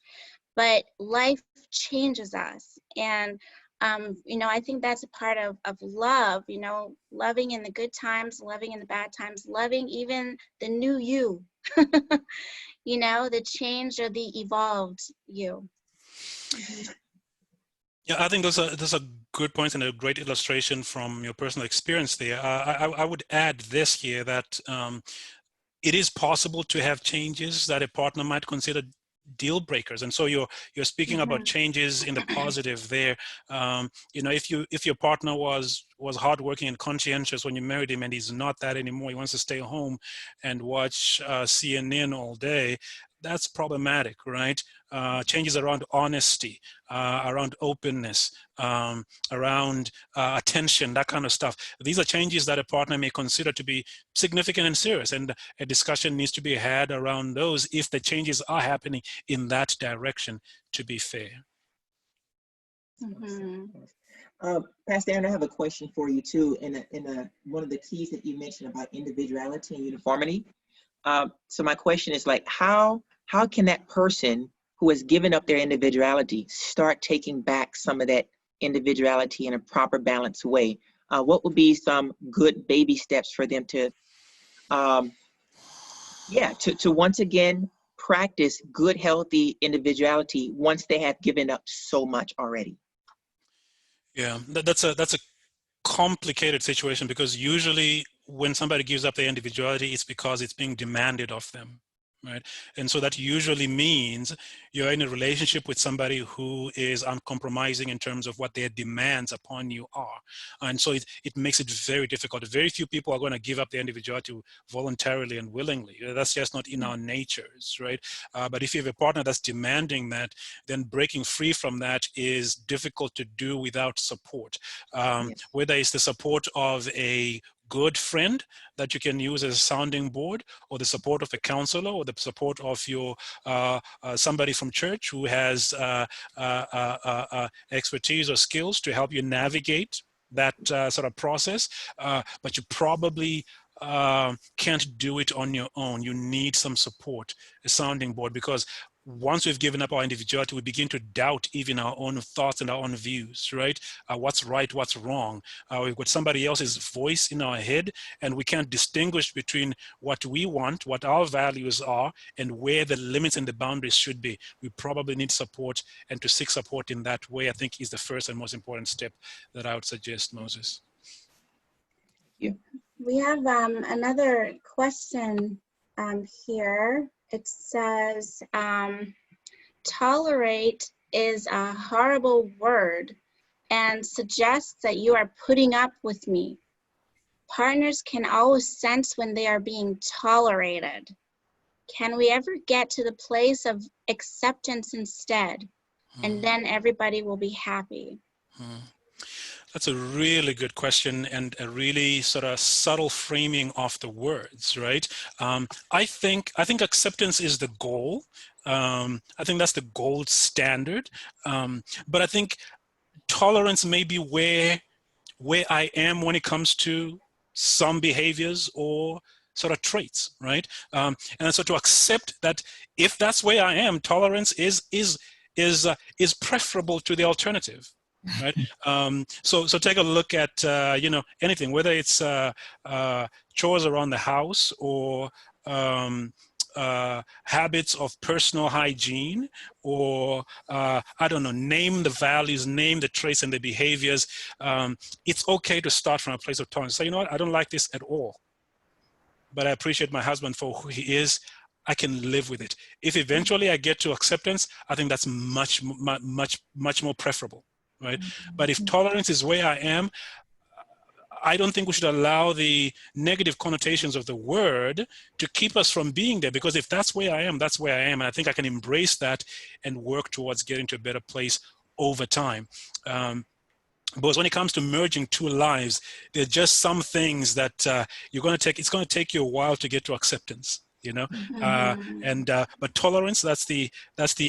But life changes us, and You know, I think that's a part of love, you know, loving in the good times, loving in the bad times, loving even the new you, you know, the changed or the evolved you. Yeah, I think those are good points and a great illustration from your personal experience there. I would add this here that it is possible to have changes that a partner might consider deal breakers, and so you're speaking about changes in the positive there. You know, if your partner was hardworking and conscientious when you married him, and he's not that anymore, he wants to stay home and watch CNN all day, that's problematic, right? Changes around honesty, around openness, around attention, that kind of stuff. These are changes that a partner may consider to be significant and serious, and a discussion needs to be had around those if the changes are happening in that direction, to be fair. Pastor Aaron, I have a question for you too. One of the keys that you mentioned about individuality and uniformity. So my question is, like, how can that person who has given up their individuality start taking back some of that individuality in a proper, balanced way? What would be some good baby steps for them to once again practice good, healthy individuality once they have given up so much already? Yeah, that's a complicated situation, because usually when somebody gives up their individuality, it's because it's being demanded of them, right? And so that usually means you're in a relationship with somebody who is uncompromising in terms of what their demands upon you are. And so it makes it very difficult. Very few people are going to give up their individuality voluntarily and willingly. That's just not in our natures, right? But if you have a partner that's demanding that, then breaking free from that is difficult to do without support. Whether it's the support of a good friend that you can use as a sounding board, or the support of a counselor, or the support of your somebody from church who has expertise or skills to help you navigate that sort of process, but you probably can't do it on your own. You need some support, a sounding board, because once we've given up our individuality, we begin to doubt even our own thoughts and our own views, right? What's right, what's wrong. We've got somebody else's voice in our head, and we can't distinguish between what we want, what our values are, and where the limits and the boundaries should be. We probably need support, and to seek support in that way, I think, is the first and most important step that I would suggest, Moses. Yeah. We have another question here. It says, tolerate is a horrible word and suggests that you are putting up with me. Partners can always sense when they are being tolerated. Can we ever get to the place of acceptance instead? And then everybody will be happy. That's a really good question, and a really sort of subtle framing of the words, right? I think acceptance is the goal. I think that's the gold standard. But I think tolerance may be where I am when it comes to some behaviors or sort of traits, right? And so to accept that if that's where I am, tolerance is preferable to the alternative. Right. So take a look at you know, anything, whether it's chores around the house, or habits of personal hygiene, or I don't know, name the values, name the traits and the behaviors. It's okay to start from a place of tolerance. So, you know what, I don't like this at all, but I appreciate my husband for who he is. I can live with it. If eventually I get to acceptance, I think that's much more preferable. Right? But if tolerance is where I am, I don't think we should allow the negative connotations of the word to keep us from being there, because if that's where I am, that's where I am. And I think I can embrace that and work towards getting to a better place over time. Because when it comes to merging two lives, there are just some things that it's going to take you a while to get to acceptance. You know, but tolerance, that's the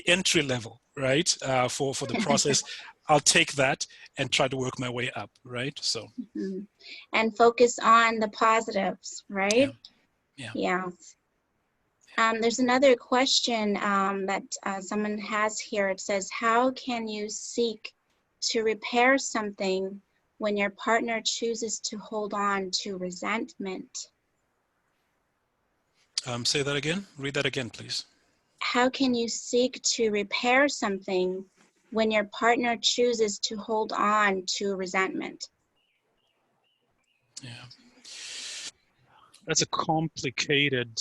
entry level, right? For the process. I'll take that and try to work my way up, right? So. And focus on the positives, right? Yeah. There's another question that someone has here. It says, how can you seek to repair something when your partner chooses to hold on to resentment? Say that again. Read that again, please. How can you seek to repair something when your partner chooses to hold on to resentment? Yeah. That's a complicated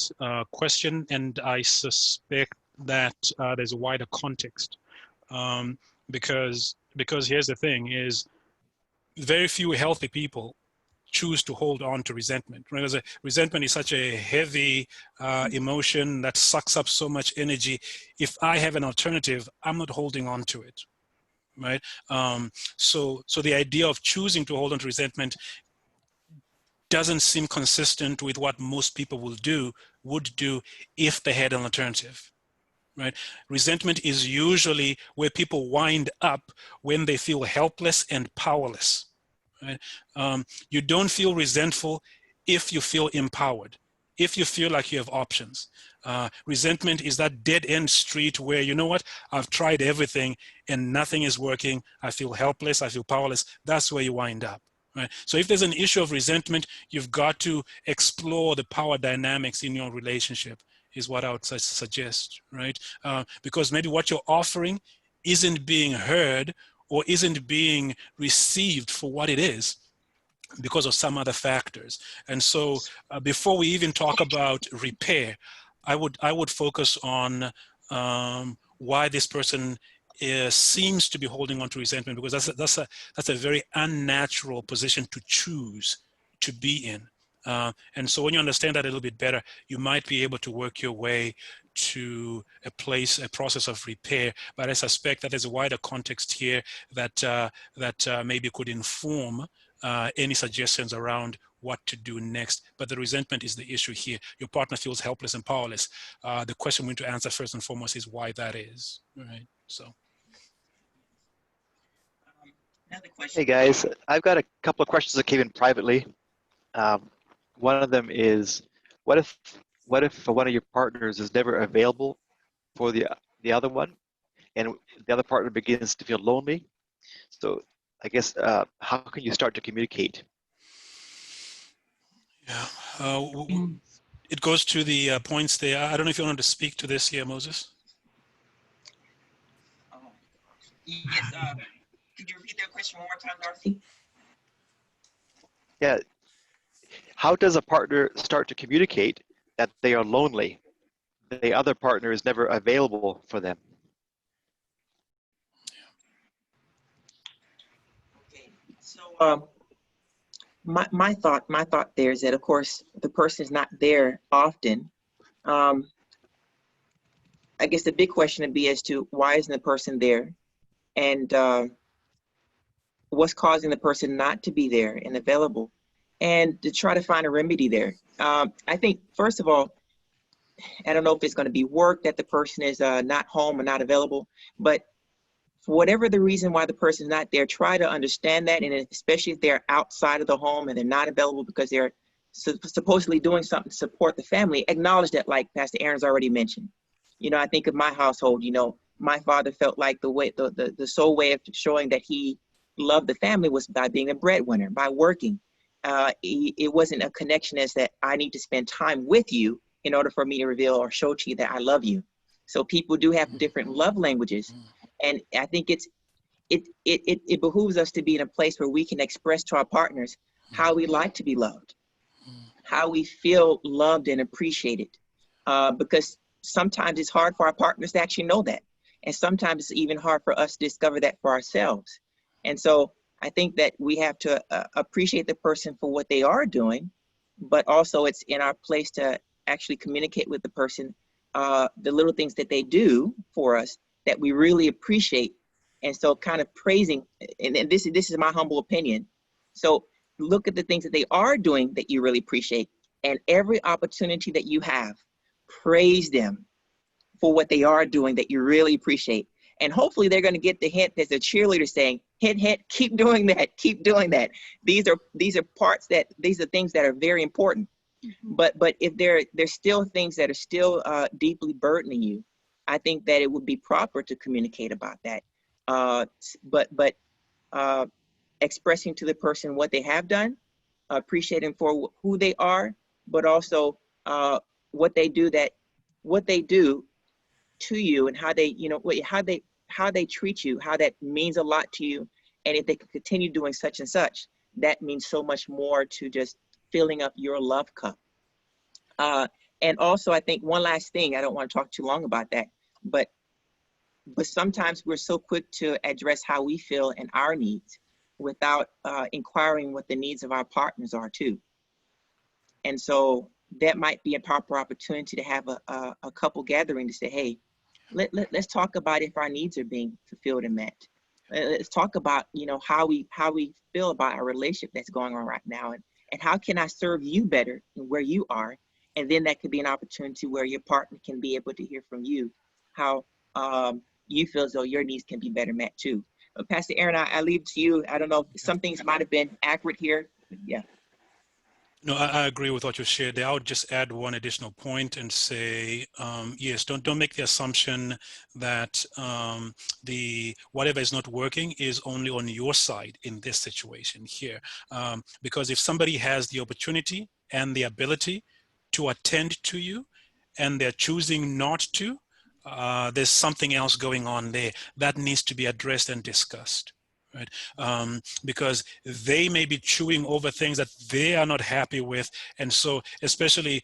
question, and I suspect that there's a wider context. Because here's the thing is, very few healthy people choose to hold on to resentment. Right? Because resentment is such a heavy emotion that sucks up so much energy. If I have an alternative, I'm not holding on to it, right? So the idea of choosing to hold on to resentment doesn't seem consistent with what most people would do if they had an alternative. Right? Resentment is usually where people wind up when they feel helpless and powerless. Right? You don't feel resentful if you feel empowered, if you feel like you have options. Resentment is that dead-end street where, you know what, I've tried everything and nothing is working. I feel helpless, I feel powerless. That's where you wind up. Right? So if there's an issue of resentment, you've got to explore the power dynamics in your relationship, is what I would suggest, right? Because maybe what you're offering isn't being heard or isn't being received for what it is because of some other factors. And so before we even talk about repair, I would focus on why this person seems to be holding on to resentment, because that's a very unnatural position to choose to be in. And so when you understand that a little bit better, you might be able to work your way to a process of repair. But I suspect that there's a wider context here that maybe could inform any suggestions around what to do next. But the resentment is the issue here. Your partner feels helpless and powerless. The question we need to answer first and foremost is why that is, right? So. Another question. Hey guys, I've got a couple of questions that came in privately. One of them is, what if one of your partners is never available for the other one, and the other partner begins to feel lonely? So I guess how can you start to communicate? Yeah, it goes to the points there. I don't know if you wanted to speak to this here, Moses. Yes. Could you repeat that question one more time, Darcy? Yeah. How does a partner start to communicate that they are lonely? The other partner is never available for them. Okay. So my thought there is that, of course, the person is not there often. I guess the big question would be as to why isn't the person there, and what's causing the person not to be there and available, and to try to find a remedy there. I think, first of all, I don't know if it's going to be work that the person is not home or not available, but for whatever the reason why the person is not there, try to understand that, and especially if they're outside of the home and they're not available because they're supposedly doing something to support the family, acknowledge that, like Pastor Aaron's already mentioned. You know, I think of my household, you know, my father felt like the sole way of showing that he loved the family was by being a breadwinner, by working. It wasn't a connection as that I need to spend time with you in order for me to reveal or show to you that I love you. So people do have different love languages. And I think it behooves us to be in a place where we can express to our partners how we like to be loved, how we feel loved and appreciated. Because sometimes it's hard for our partners to actually know that. And sometimes it's even hard for us to discover that for ourselves. And so I think that we have to appreciate the person for what they are doing, but also it's in our place to actually communicate with the person the little things that they do for us that we really appreciate. And so kind of praising, and this is my humble opinion. So look at the things that they are doing that you really appreciate, and every opportunity that you have, praise them for what they are doing that you really appreciate. And hopefully they're going to get the hint. There's a cheerleader saying, hint, keep doing that, keep doing that. These are things that are very important. But if there's still things that are still deeply burdening you, I think that it would be proper to communicate about that. But expressing to the person what they have done, appreciating for who they are, but also what they do to you, and how they, you know, how they treat you, how that means a lot to you. And if they can continue doing such and such, that means so much more to just filling up your love cup. And also, I think one last thing, I don't want to talk too long about that, but sometimes we're so quick to address how we feel and our needs without inquiring what the needs of our partners are too. And so that might be a proper opportunity to have a couple gathering to say, hey, let's talk about if our needs are being fulfilled and met. Let's talk about, you know, how we feel about our relationship that's going on right now, and how can I serve you better where you are. And then that could be an opportunity where your partner can be able to hear from you how you feel as though your needs can be better met too. But Pastor Aaron, I leave it to you. I don't know, some things might have been accurate here. Yeah. No, I agree with what you shared there. I would just add one additional point and say, yes, don't make the assumption that the whatever is not working is only on your side in this situation here. Because if somebody has the opportunity and the ability to attend to you and they're choosing not to, there's something else going on there that needs to be addressed and discussed. Right? Because they may be chewing over things that they are not happy with. And so especially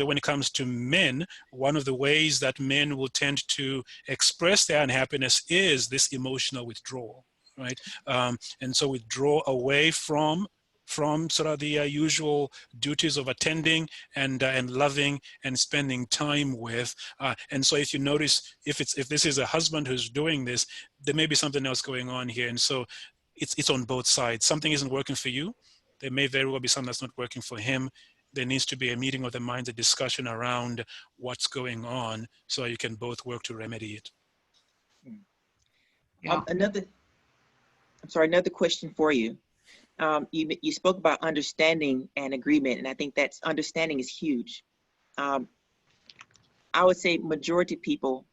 when it comes to men, one of the ways that men will tend to express their unhappiness is this emotional withdrawal, right? And so withdraw away from sort of the usual duties of attending and loving and spending time with. And so if you notice, if this is a husband who's doing this, there may be something else going on here. And so it's on both sides. Something isn't working for you. There may very well be something that's not working for him. There needs to be a meeting of the minds, a discussion around what's going on so you can both work to remedy it. Yeah. Another question for you. You spoke about understanding and agreement, and I think that's understanding is huge. I would say majority of people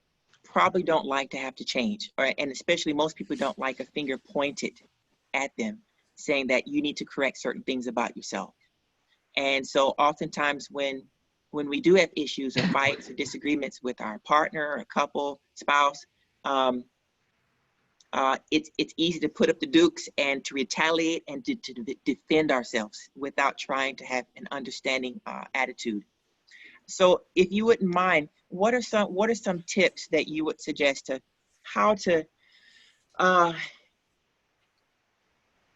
probably don't like to have to change, and especially most people don't like a finger pointed at them saying that you need to correct certain things about yourself. And so oftentimes when we do have issues or fights or disagreements with our partner or couple, spouse, it's easy to put up the dukes and to retaliate and to defend ourselves without trying to have an understanding attitude. So if you wouldn't mind, what are some tips that you would suggest to how to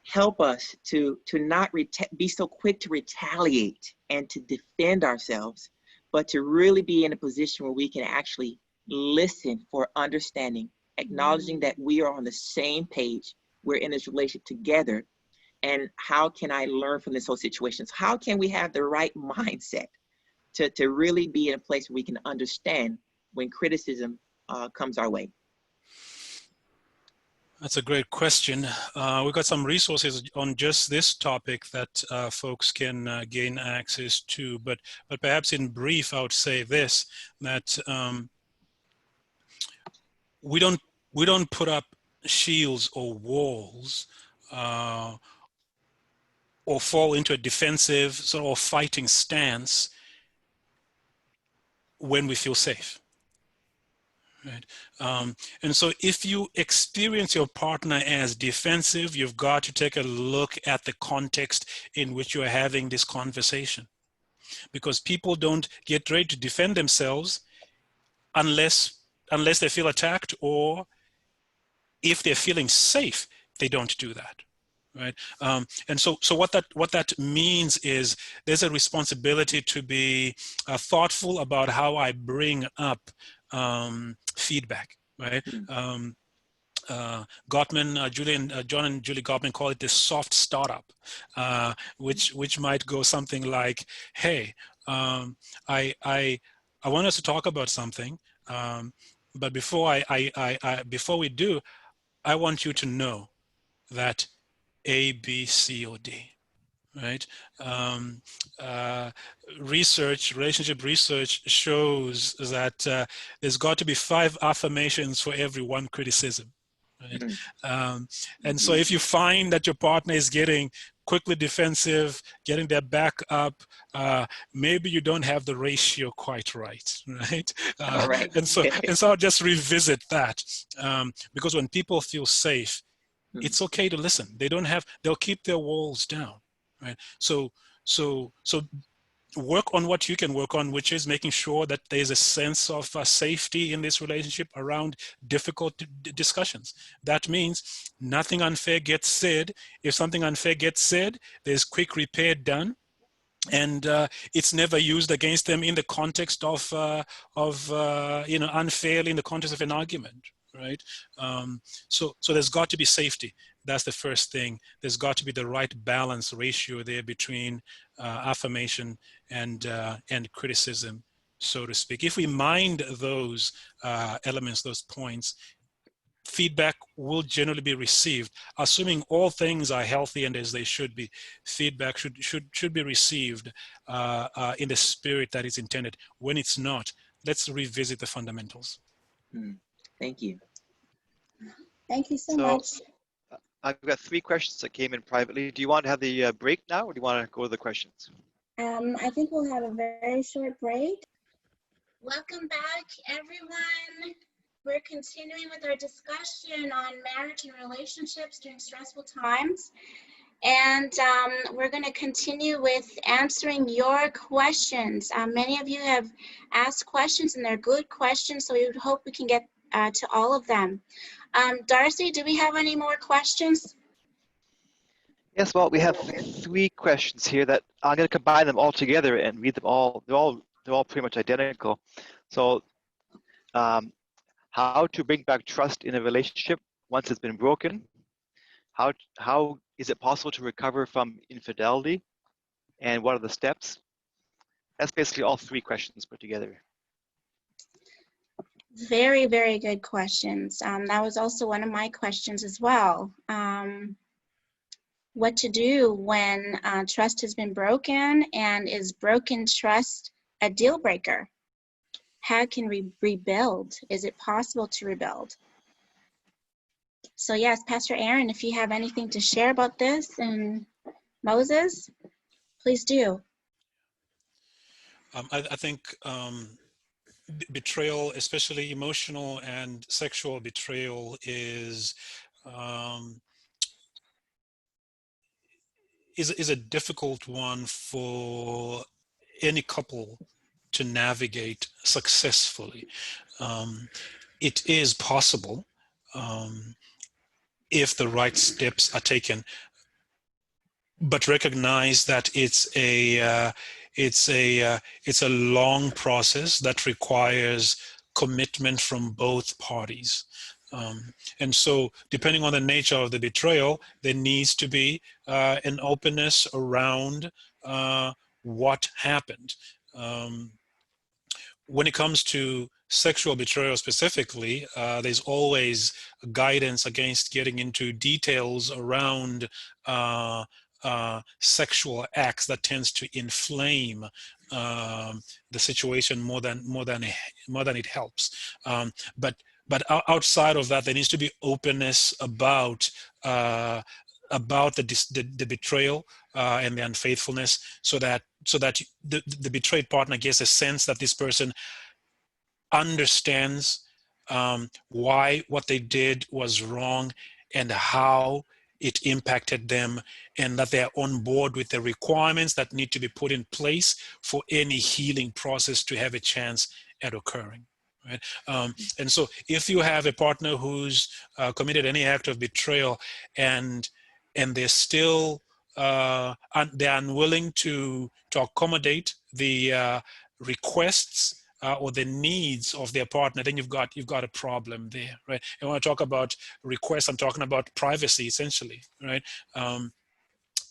help us to not be so quick to retaliate and to defend ourselves, but to really be in a position where we can actually listen for understanding, acknowledging that we are on the same page, we're in this relationship together, and how can I learn from this whole situation? So how can we have the right mindset to really be in a place where we can understand when criticism comes our way? That's a great question. We've got some resources on just this topic that folks can gain access to, but perhaps in brief, I would say this, that we don't put up shields or walls or fall into a defensive sort of fighting stance when we feel safe. Right. And so if you experience your partner as defensive, you've got to take a look at the context in which you are having this conversation, because people don't get ready to defend themselves unless they feel attacked, or if they're feeling safe, they don't do that. Right. And so what that means is there's a responsibility to be thoughtful about how I bring up feedback, right? Gottman, John and Julie Gottman call it the soft startup, which might go something like, "Hey, I want us to talk about something, but before before we do, I want you to know that A, B, C, or D." Right? Relationship research shows that there's got to be 5 affirmations for every 1 criticism. right? Mm. And so if you find that your partner is getting quickly defensive, getting their back up, maybe you don't have the ratio quite right, right? All right. And so I'll just revisit that, because when people feel safe, it's okay to listen. They'll keep their walls down, right? So work on what you can work on, which is making sure that there's a sense of safety in this relationship around difficult discussions. That means nothing unfair gets said. If something unfair gets said, there's quick repair done. And it's never used against them in the context of unfairly in the context of an argument, right? So there's got to be safety. That's the first thing. There's got to be the right balance ratio there between affirmation and criticism, so to speak. If we mind those elements, those points, feedback will generally be received, assuming all things are healthy and as they should be. Feedback should be received in the spirit that is intended. When it's not, let's revisit the fundamentals. Thank you. Thank you so much. I've got 3 questions that came in privately. Do you want to have the break now, or do you want to go to the questions? I think we'll have a very short break. Welcome back, everyone. We're continuing with our discussion on marriage and relationships during stressful times. And we're going to continue with answering your questions. Many of you have asked questions, and they're good questions, so we would hope we can get to all of them. Darcy, do we have any more questions? Yes, well, we have 3 questions here that I'm going to combine them all together and read them all. They're all pretty much identical. So, how to bring back trust in a relationship once it's been broken? How is it possible to recover from infidelity? And what are the steps? That's basically all 3 questions put together. Very, very good questions. That was also one of my questions as well. What to do when trust has been broken, and is broken trust a deal breaker? How can we rebuild? Is it possible to rebuild? So yes, Pastor Aaron, if you have anything to share about this, and Moses, please do. I think betrayal, especially emotional and sexual betrayal, is a difficult one for any couple to navigate successfully. It is possible if the right steps are taken, but recognize that it's a long process that requires commitment from both parties. And so, depending on the nature of the betrayal, there needs to be an openness around what happened. When it comes to sexual betrayal specifically, there's always guidance against getting into details around sexual acts that tends to inflame the situation more than it helps. But outside of that, there needs to be openness about the betrayal and the unfaithfulness, so that the betrayed partner gets a sense that this person understands why what they did was wrong and how it impacted them, and that they're on board with the requirements that need to be put in place for any healing process to have a chance at occurring. Right? And so if you have a partner who's committed any act of betrayal, and they're still they're unwilling to accommodate the requests or the needs of their partner, then you've got a problem there, right? And when I talk about requests, I'm talking about privacy, essentially, right?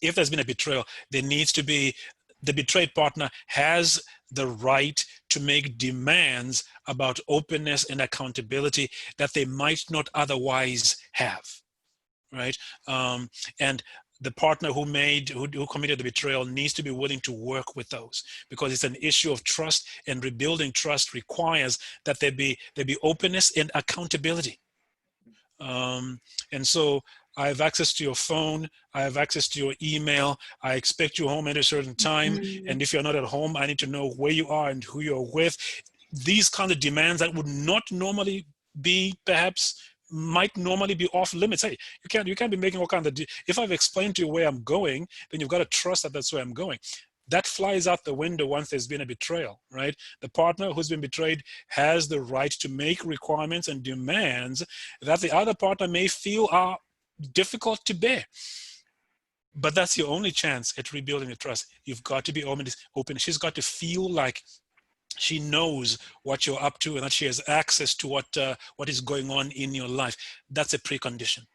If there's been a betrayal, there needs to be, the betrayed partner has the right to make demands about openness and accountability that they might not otherwise have, right? And the partner who committed the betrayal needs to be willing to work with those, because it's an issue of trust, and rebuilding trust requires that there be openness and accountability. And so I have access to your phone, I have access to your email, I expect you home at a certain time, and if you're not at home, I need to know where you are and who you're with. These kind of demands that would not normally be, perhaps, might normally be off limits. Hey, you can't be making all kinds of, if I've explained to you where I'm going, then you've got to trust that that's where I'm going. That flies out the window once there's been a betrayal, right? The partner who's been betrayed has the right to make requirements and demands that the other partner may feel are difficult to bear. But that's your only chance at rebuilding the trust. You've got to be open. She's got to feel like she knows what you're up to and that she has access to what is going on in your life. That's a precondition.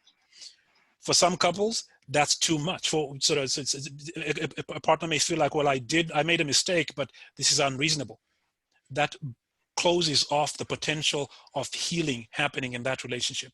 For some couples, that's too much. For sort of, a partner may feel like, well, I made a mistake, but this is unreasonable. That closes off the potential of healing happening in that relationship.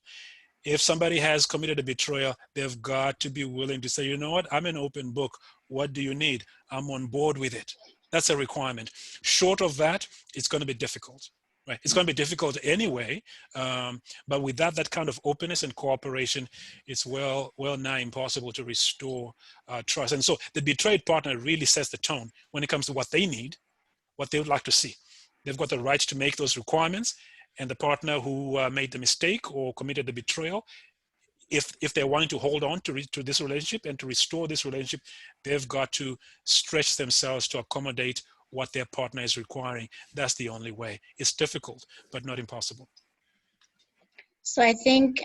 If somebody has committed a betrayal, they've got to be willing to say, you know what, I'm an open book. What do you need? I'm on board with it. That's a requirement. Short of that, it's going to be difficult. Right? It's going to be difficult anyway, but without that kind of openness and cooperation, it's well nigh impossible to restore trust. And so the betrayed partner really sets the tone when it comes to what they need, what they would like to see. They've got the right to make those requirements, and the partner who made the mistake or committed the betrayal, if they're wanting to hold on to this relationship and to restore this relationship, they've got to stretch themselves to accommodate what their partner is requiring. That's the only way. It's difficult, but not impossible. So I think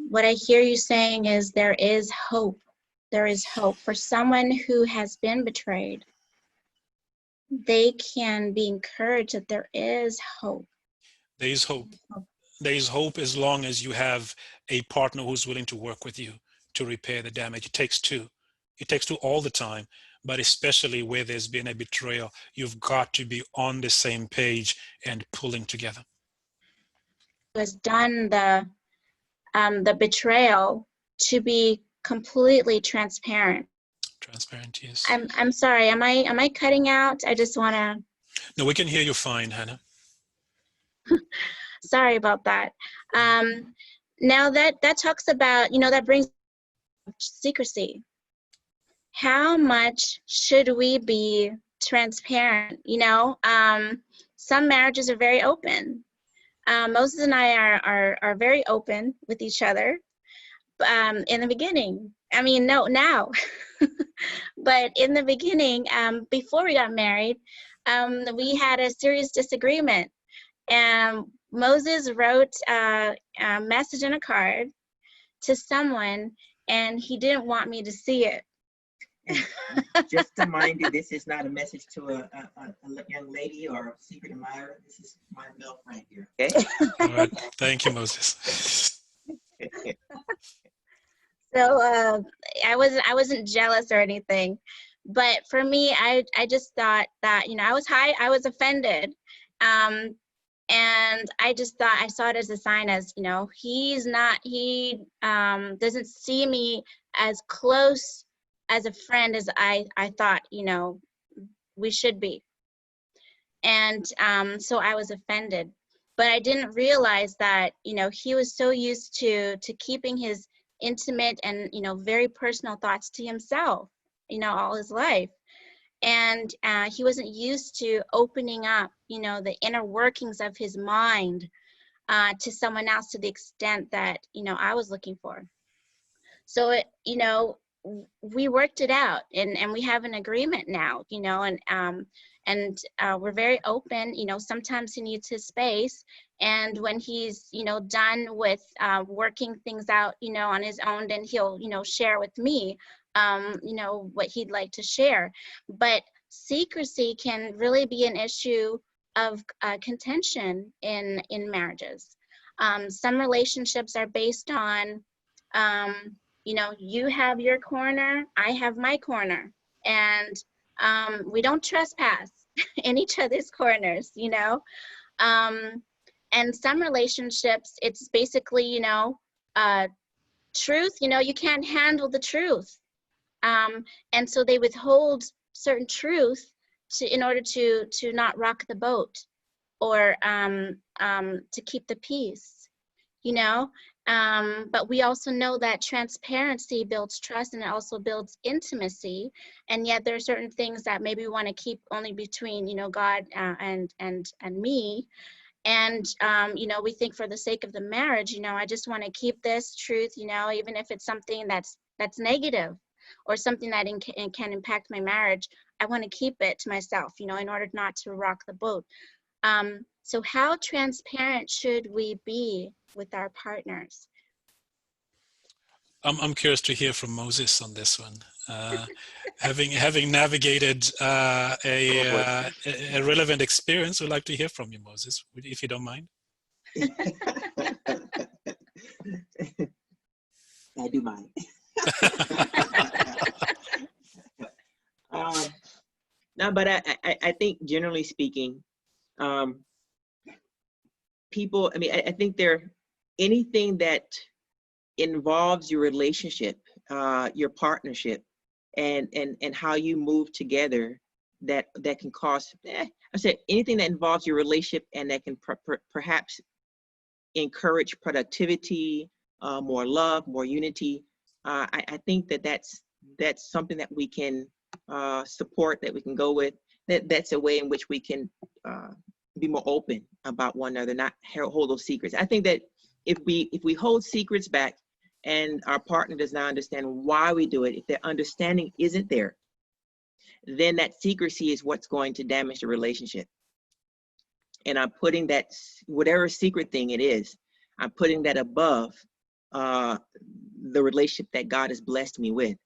what I hear you saying is there is hope. There is hope for someone who has been betrayed. They can be encouraged that there is hope. There is hope. There is hope as long as you have a partner who's willing to work with you to repair the damage. It takes two. It takes two all the time, but especially where there's been a betrayal, you've got to be on the same page and pulling together. Has done the betrayal to be completely transparent. Transparent, yes. I'm sorry. Am I cutting out? I just want to. No, we can hear you fine, Hanah. Sorry about that. Now that talks about, that brings secrecy. How much should we be transparent? Some marriages are very open. Moses and I are very open with each other. In the beginning, no, now, but in the beginning, before we got married, we had a serious disagreement, and Moses wrote a message in a card to someone, and he didn't want me to see it. Just to remind you, this is not a message to a young lady or a secret admirer. This is my male friend here. Okay. All right. Thank you, Moses. So I wasn't jealous or anything, but for me, I just thought that I was offended, and I just thought I saw it as a sign, as he doesn't see me as close as a friend as I thought we should be, and so I was offended, but I didn't realize that he was so used to keeping his intimate and very personal thoughts to himself all his life, and he wasn't used to opening up the inner workings of his mind to someone else to the extent that I was looking for. So we worked it out, and we have an agreement now, and we're very open. Sometimes he needs his space, and when he's done with working things out on his own, then he'll share with me what he'd like to share. But secrecy can really be an issue of contention in marriages. Some relationships are based on you have your corner, I have my corner, and we don't trespass in each other's corners, and some relationships, it's basically, truth, you can't handle the truth. And so they withhold certain truth in order to not rock the boat, or to keep the peace, But we also know that transparency builds trust and it also builds intimacy. And yet there are certain things that maybe we want to keep only between, you know, God and me. And, you know, we think for the sake of the marriage, you know, I just want to keep this truth, you know, even if it's something that's negative or something that can impact my marriage, I want to keep it to myself, you know, in order not to rock the boat. So how transparent should we be with our partners? I'm curious to hear from Moses on this one. Having navigated a relevant experience, we'd like to hear from you, Moses, if you don't mind. I do mind. No, but I think generally speaking, people, I mean, I think anything that involves your relationship, your partnership, and how you move together, that can cause, I said anything that involves your relationship and that can perhaps encourage productivity, more love, more unity. I think that's something that we can support, that we can go with. That's a way in which we can be more open about one another, not hold those secrets. I think that if we hold secrets back and our partner does not understand why we do it, if their understanding isn't there, then that secrecy is what's going to damage the relationship. And I'm putting that, whatever secret thing it is, I'm putting that above the relationship that God has blessed me with.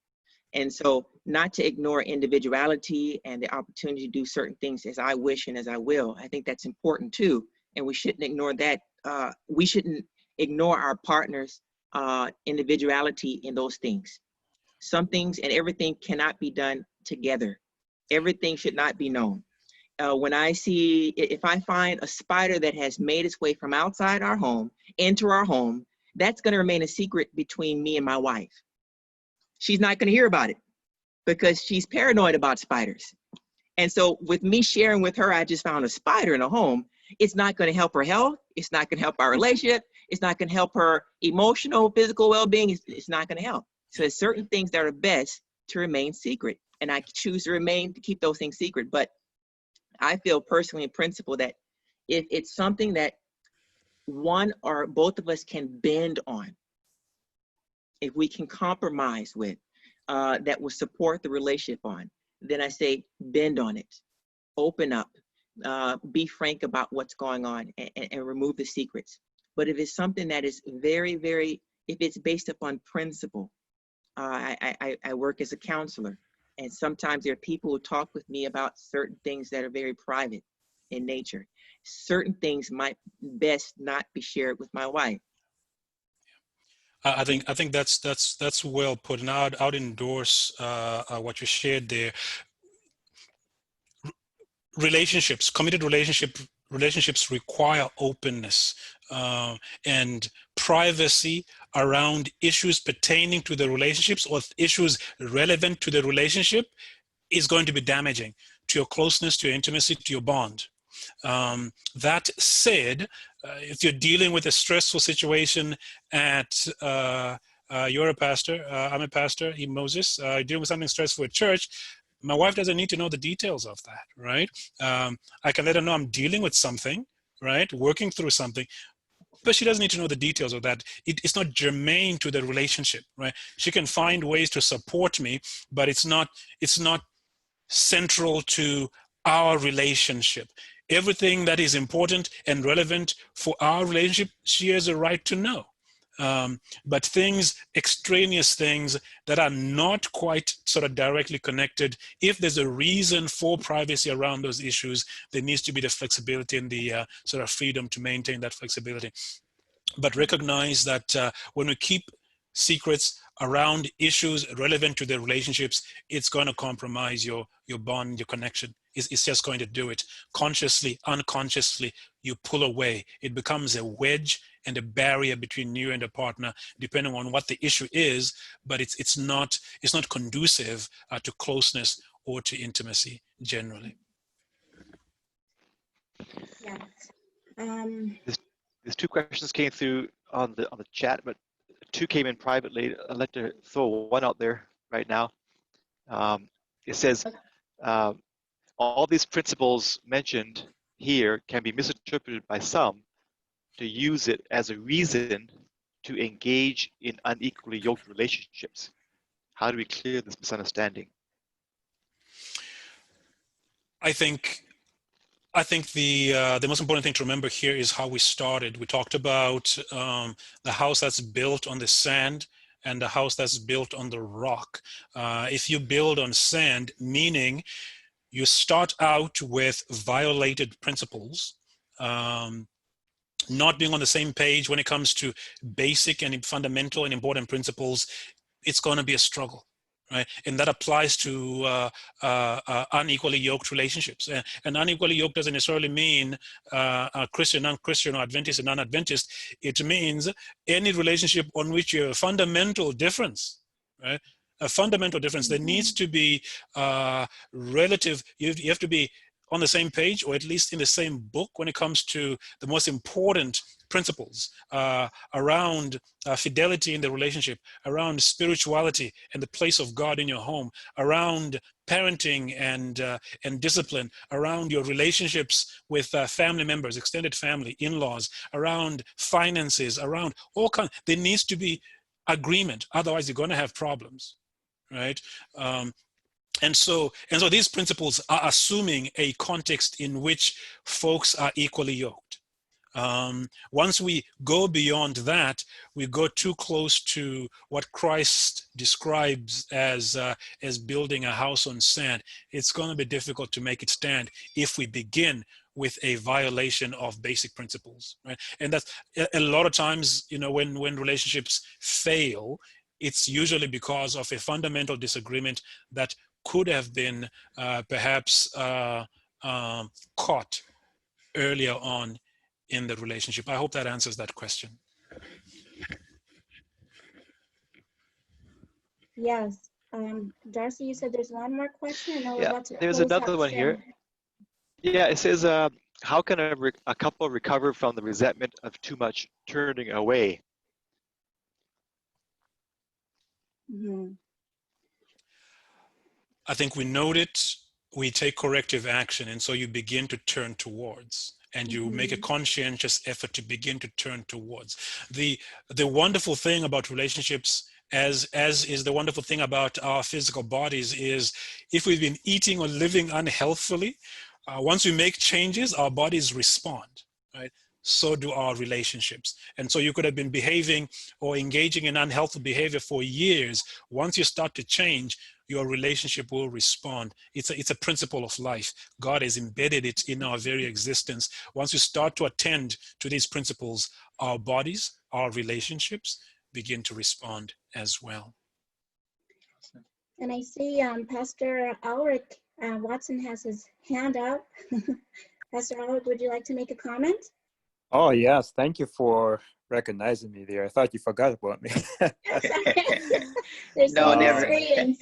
And so not to ignore individuality and the opportunity to do certain things as I wish and as I will. I think that's important too. And we shouldn't ignore that. We shouldn't ignore our partner's individuality in those things. Some things and everything cannot be done together. Everything should not be known. When if I find a spider that has made its way from outside our home into our home, that's going to remain a secret between me and my wife. She's not going to hear about it because she's paranoid about spiders. And so with me sharing with her, I just found a spider in a home, it's not going to help her health. It's not going to help our relationship. It's not going to help her emotional, physical well-being. It's not going to help. So there's certain things that are best to remain secret. And I choose to keep those things secret. But I feel personally in principle that if it's something that one or both of us can bend on, if we can compromise with, that will support the relationship on, then I say bend on it, open up, be frank about what's going on, and remove the secrets. But if it's something that is very, very, if it's based upon principle, I work as a counselor, and sometimes there are people who talk with me about certain things that are very private in nature. Certain things might best not be shared with my wife. I think that's well put, and I'd endorse what you shared there. Relationships, committed relationships require openness and privacy around issues pertaining to the relationships or issues relevant to the relationship is going to be damaging to your closeness, to your intimacy, to your bond. That said, if you're dealing with a stressful situation at you're a pastor, I'm a pastor, Moses, dealing with something stressful at church, my wife doesn't need to know the details of that, right? I can let her know I'm dealing with something, right? Working through something, but she doesn't need to know the details of that. It's not germane to the relationship, right? She can find ways to support me, but it's not central to our relationship. Everything that is important and relevant for our relationship, she has a right to know. But extraneous things that are not quite sort of directly connected, if there's a reason for privacy around those issues, there needs to be the flexibility and the sort of freedom to maintain that flexibility. But recognize that when we keep secrets around issues relevant to the relationships, it's going to compromise your bond, your connection. It's just going to do it. Consciously, unconsciously, you pull away. It becomes a wedge and a barrier between you and a partner, depending on what the issue is, but it's not conducive to closeness or to intimacy generally. Yes. There's two questions came through on the chat, but two came in privately. I'd like to throw one out there right now. It says, all these principles mentioned here can be misinterpreted by some to use it as a reason to engage in unequally yoked relationships. How do we clear this misunderstanding? I think the most important thing to remember here is how we started. We talked about the house that's built on the sand and the house that's built on the rock. If you build on sand, meaning you start out with violated principles, not being on the same page when it comes to basic and fundamental and important principles, it's going to be a struggle. Right? And that applies to unequally yoked relationships. And unequally yoked doesn't necessarily mean Christian, non-Christian, or Adventist and non-Adventist. It means any relationship on which you have a fundamental difference, right? A fundamental difference. There needs to be relative, you have to be on the same page, or at least in the same book when it comes to the most important principles around fidelity in the relationship, around spirituality and the place of God in your home, around parenting and discipline, around your relationships with family members, extended family, in-laws, around finances, around all kinds. There needs to be agreement, otherwise you're going to have problems, right? And so these principles are assuming a context in which folks are equally yoked. Once we go beyond that, we go too close to what Christ describes as building a house on sand. It's going to be difficult to make it stand if we begin with a violation of basic principles, right? And that's a lot of times, you know, when relationships fail, it's usually because of a fundamental disagreement that could have been perhaps caught earlier on in the relationship. I hope that answers that question. Yes. Darcy, you said there's one more question. I know we're about to there's close another out one soon. here. Yeah, it says, how can a couple recover from the resentment of too much turning away? Mm-hmm. I think we note it, we take corrective action, and so you begin to turn towards, and you make a conscientious effort to begin to turn towards. The wonderful thing about relationships, as is the wonderful thing about our physical bodies, is if we've been eating or living unhealthily, once we make changes, our bodies respond, right? So do our relationships. And so you could have been behaving or engaging in unhealthy behavior for years. Once you start to change, your relationship will respond. It's a principle of life. God has embedded it in our very existence. Once we start to attend to these principles, our bodies, our relationships begin to respond as well. And I see Pastor Ulrich Watson has his hand up. Pastor Ulrich, would you like to make a comment? Oh, yes. Thank you for recognizing me there. I thought you forgot about me. There's No, so many never. screens.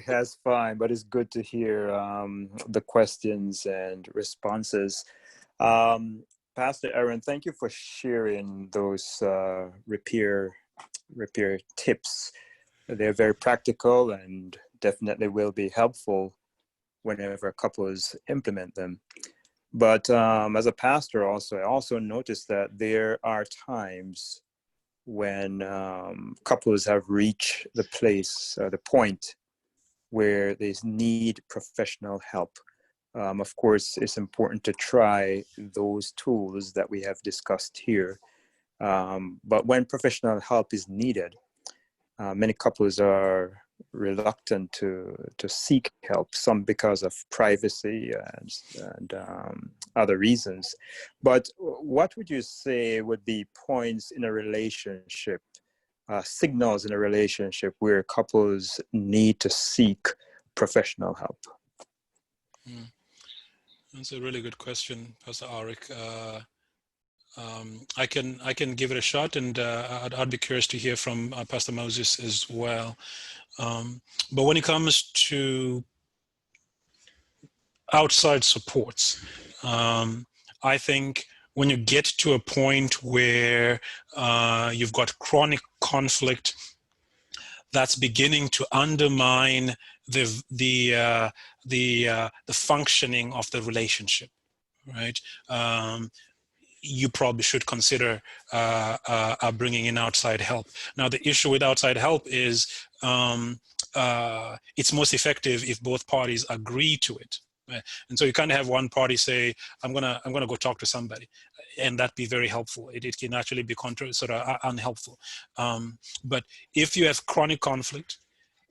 That's fine, but it's good to hear the questions and responses. Pastor Aaron, thank you for sharing those repair tips. They're very practical and definitely will be helpful whenever couples implement them. But as a pastor also, I also noticed that there are times when couples have reached the place, the point where they need professional help. Of course, it's important to try those tools that we have discussed here. But when professional help is needed, many couples are reluctant to seek help, some because of privacy and other reasons. But what would you say would be points in a relationship, signals in a relationship where couples need to seek professional help? That's a really good question, Pastor Ulrich. I can give it a shot, and I'd be curious to hear from Pastor Moses as well. But when it comes to outside supports, I think when you get to a point where you've got chronic conflict that's beginning to undermine the functioning of the relationship, right? You probably should consider bringing in outside help. Now, the issue with outside help is it's most effective if both parties agree to it. Right? And so you kind of have one party say, I'm gonna go talk to somebody, and that be very helpful. It can actually be sort of unhelpful. But if you have chronic conflict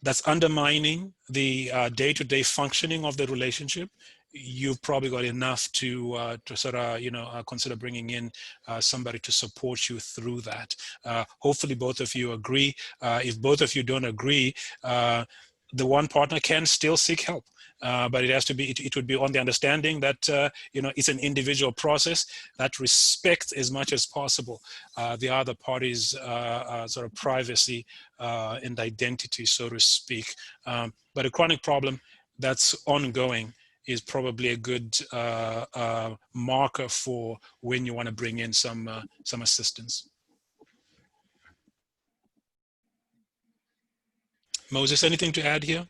that's undermining the day-to-day functioning of the relationship, you've probably got enough to sort of consider bringing in somebody to support you through that. Hopefully both of you agree. If both of you don't agree, the one partner can still seek help. But it has to be, it would be on the understanding that, it's an individual process that respects as much as possible the other party's sort of privacy and identity, so to speak. But a chronic problem that's ongoing is probably a good marker for when you want to bring in some assistance. Moses, anything to add here?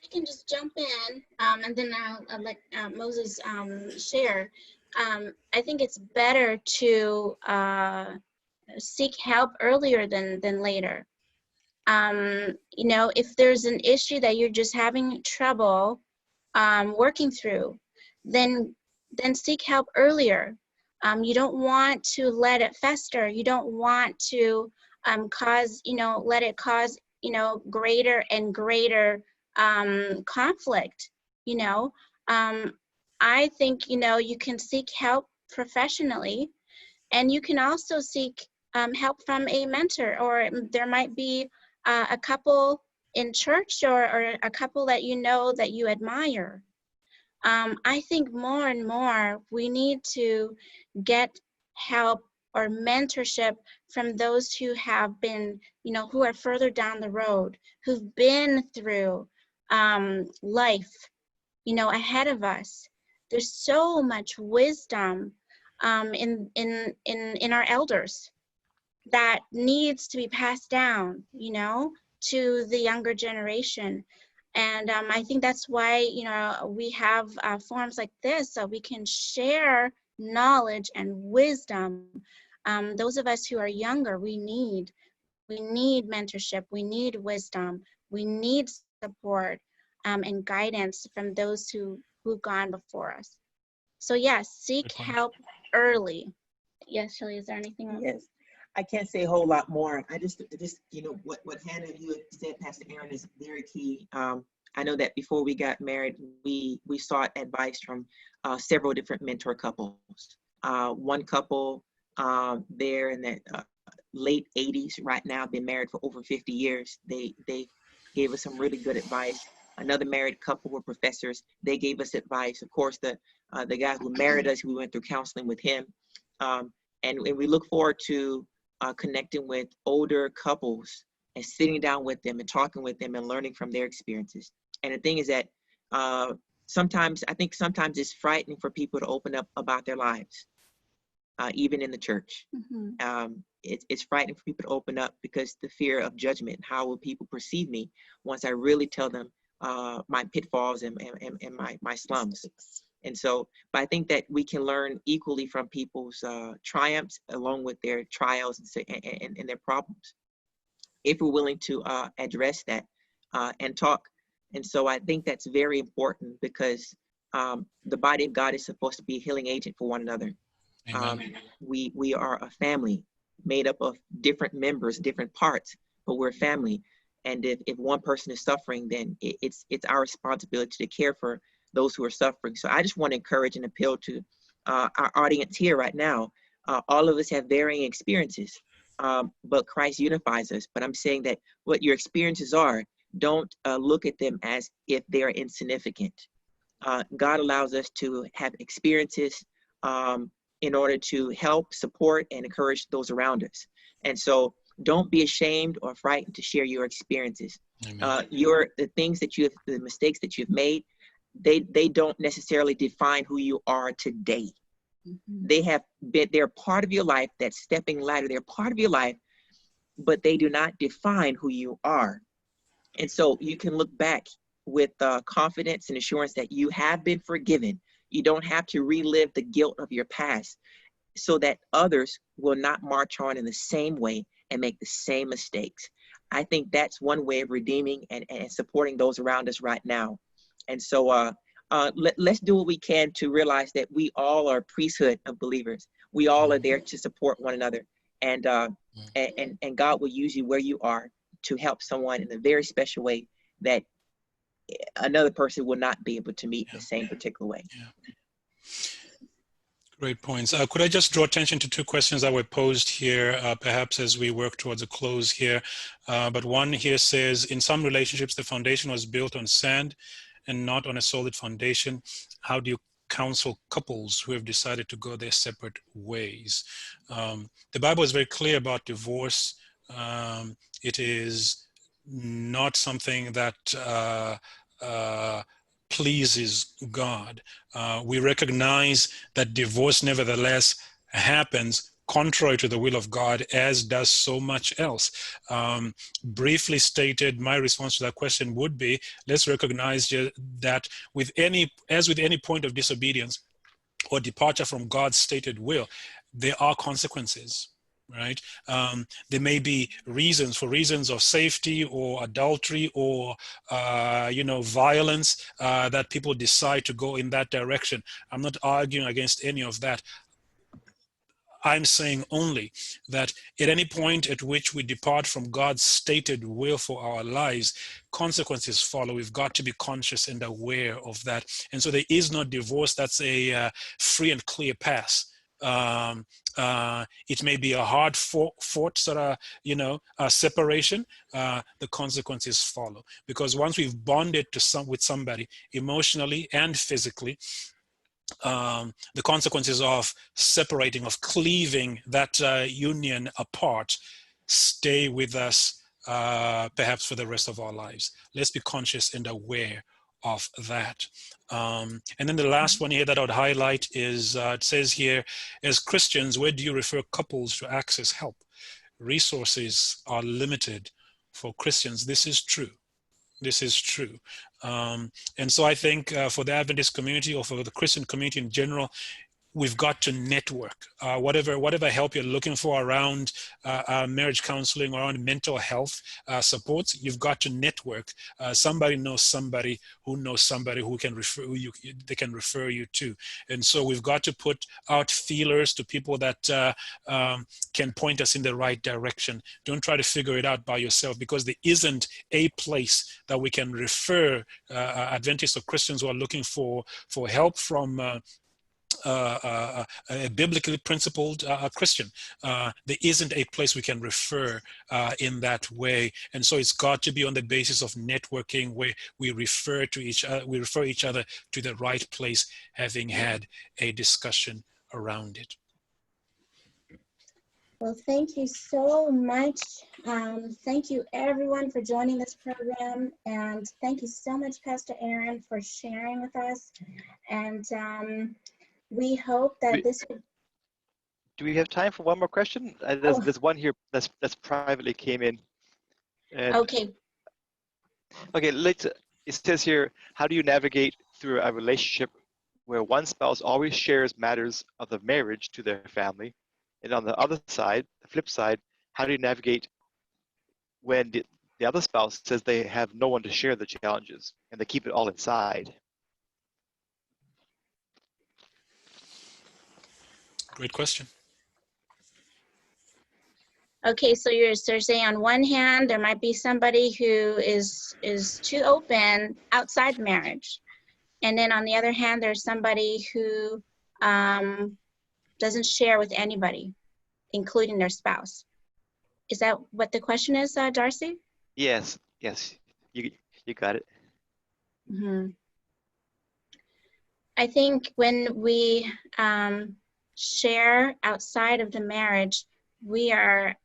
I can just jump in, and then I'll let Moses share. I think it's better to seek help earlier than later. If there's an issue that you're just having trouble working through, then seek help earlier. You don't want to let it fester. You don't want to let it cause greater and greater conflict. I think you can seek help professionally, and you can also seek help from a mentor, or there might be a couple in church or a couple that that you admire. I think more and more we need to get help or mentorship from those who have been, who are further down the road, who've been through life, ahead of us. There's so much wisdom in our elders that needs to be passed down, to the younger generation. And I think that's why, we have forums like this, so we can share knowledge and wisdom. Those of us who are younger, we need mentorship, we need wisdom, we need support and guidance from those who've gone before us. So yes, seek help early. Yes, Shelley, is there anything else? Yes. I can't say a whole lot more. I just what Hannah, you had said, Pastor Aaron, is very key. I know that before we got married, we sought advice from several different mentor couples. One couple there in the late 80s, right now, been married for over 50 years. They gave us some really good advice. Another married couple were professors. They gave us advice. Of course, the guy who married us, we went through counseling with him. And we look forward to connecting with older couples and sitting down with them and talking with them and learning from their experiences. And the thing is that sometimes it's frightening for people to open up about their lives, even in the church. Mm-hmm. It's frightening for people to open up because the fear of judgment. How will people perceive me once I really tell them my pitfalls and my slums? And so, but I think that we can learn equally from people's triumphs along with their trials and their problems, if we're willing to address that and talk. And so I think that's very important because the body of God is supposed to be a healing agent for one another. We are a family made up of different members, different parts, but we're a family. And if one person is suffering, then it's our responsibility to care for those who are suffering. So I just want to encourage and appeal to our audience here right now. All of us have varying experiences, but Christ unifies us. But I'm saying that what your experiences are, don't look at them as if they're insignificant. God allows us to have experiences in order to help, support, and encourage those around us. And so don't be ashamed or frightened to share your experiences. The mistakes that you've made, they don't necessarily define who you are today. They have been, they're part of your life, that stepping ladder, they're part of your life, but they do not define who you are. And so you can look back with confidence and assurance that you have been forgiven. You don't have to relive the guilt of your past, so that others will not march on in the same way and make the same mistakes. I think that's one way of redeeming and supporting those around us right now. And so let's do what we can to realize that we all are a priesthood of believers. We all are there to support one another. And God will use you where you are to help someone in a very special way that another person will not be able to meet in the same particular way. Great points. Could I just draw attention to two questions that were posed here, perhaps as we work towards a close here. But one here says, in some relationships, the foundation was built on sand and not on a solid foundation. How do you counsel couples who have decided to go their separate ways? The Bible is very clear about divorce. It is not something that pleases God. We recognize that divorce nevertheless happens contrary to the will of God, as does so much else. Briefly stated, my response to that question would be, let's recognize that as with any point of disobedience or departure from God's stated will, there are consequences. Right? There may be reasons of safety or adultery or, violence that people decide to go in that direction. I'm not arguing against any of that. I'm saying only that at any point at which we depart from God's stated will for our lives, consequences follow. We've got to be conscious and aware of that. And so there is no divorce that's a free and clear pass. It may be a hard fought sort of, separation. The consequences follow, because once we've bonded with somebody emotionally and physically, the consequences of separating, of cleaving that union apart, stay with us perhaps for the rest of our lives. Let's be conscious and aware of that. And then the last one here that I would highlight is, it says here, as Christians, where do you refer couples to access help? Resources are limited for Christians. This is true. This is true. And so I think for the Adventist community, or for the Christian community in general, we've got to network. Whatever help you're looking for around marriage counseling, around mental health supports, you've got to network. Somebody knows somebody who knows somebody who can they can refer you to. And so we've got to put out feelers to people that can point us in the right direction. Don't try to figure it out by yourself, because there isn't a place that we can refer Adventists or Christians who are looking for help from a biblically principled Christian. There isn't a place we can refer in that way, and so it's got to be on the basis of networking, where we refer each other to the right place, having had a discussion around it. Well, thank you so much. Thank you everyone for joining this program, and thank you so much, Pastor Aaron, for sharing with us. And we hope that Do we have time for one more question? There's one here that's privately came in. And, okay. Okay, it says here, how do you navigate through a relationship where one spouse always shares matters of the marriage to their family? And on the other side, the flip side, how do you navigate when the other spouse says they have no one to share the challenges and they keep it all inside? Great question. Okay, so you're saying on one hand, there might be somebody who is too open outside marriage. And then on the other hand, there's somebody who doesn't share with anybody, including their spouse. Is that what the question is, Darcy? Yes, you got it. Mm-hmm. I think when we share outside of the marriage, we are,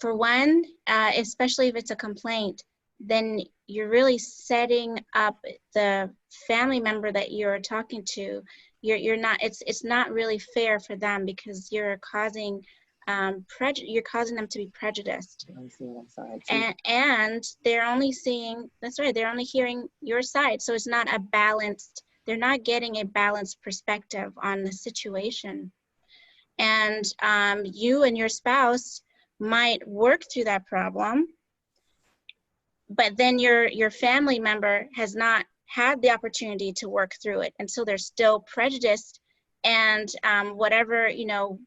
for one, especially if it's a complaint, then you're really setting up the family member that you're talking to. You're not, it's not really fair for them, because you're causing you're causing them to be prejudiced. And they're only seeing, that's right, they're only hearing your side. So it's not a balanced, they're not getting a balanced perspective on the situation. And you and your spouse might work through that problem, but then your family member has not had the opportunity to work through it. And so they're still prejudiced, and whatever, you know,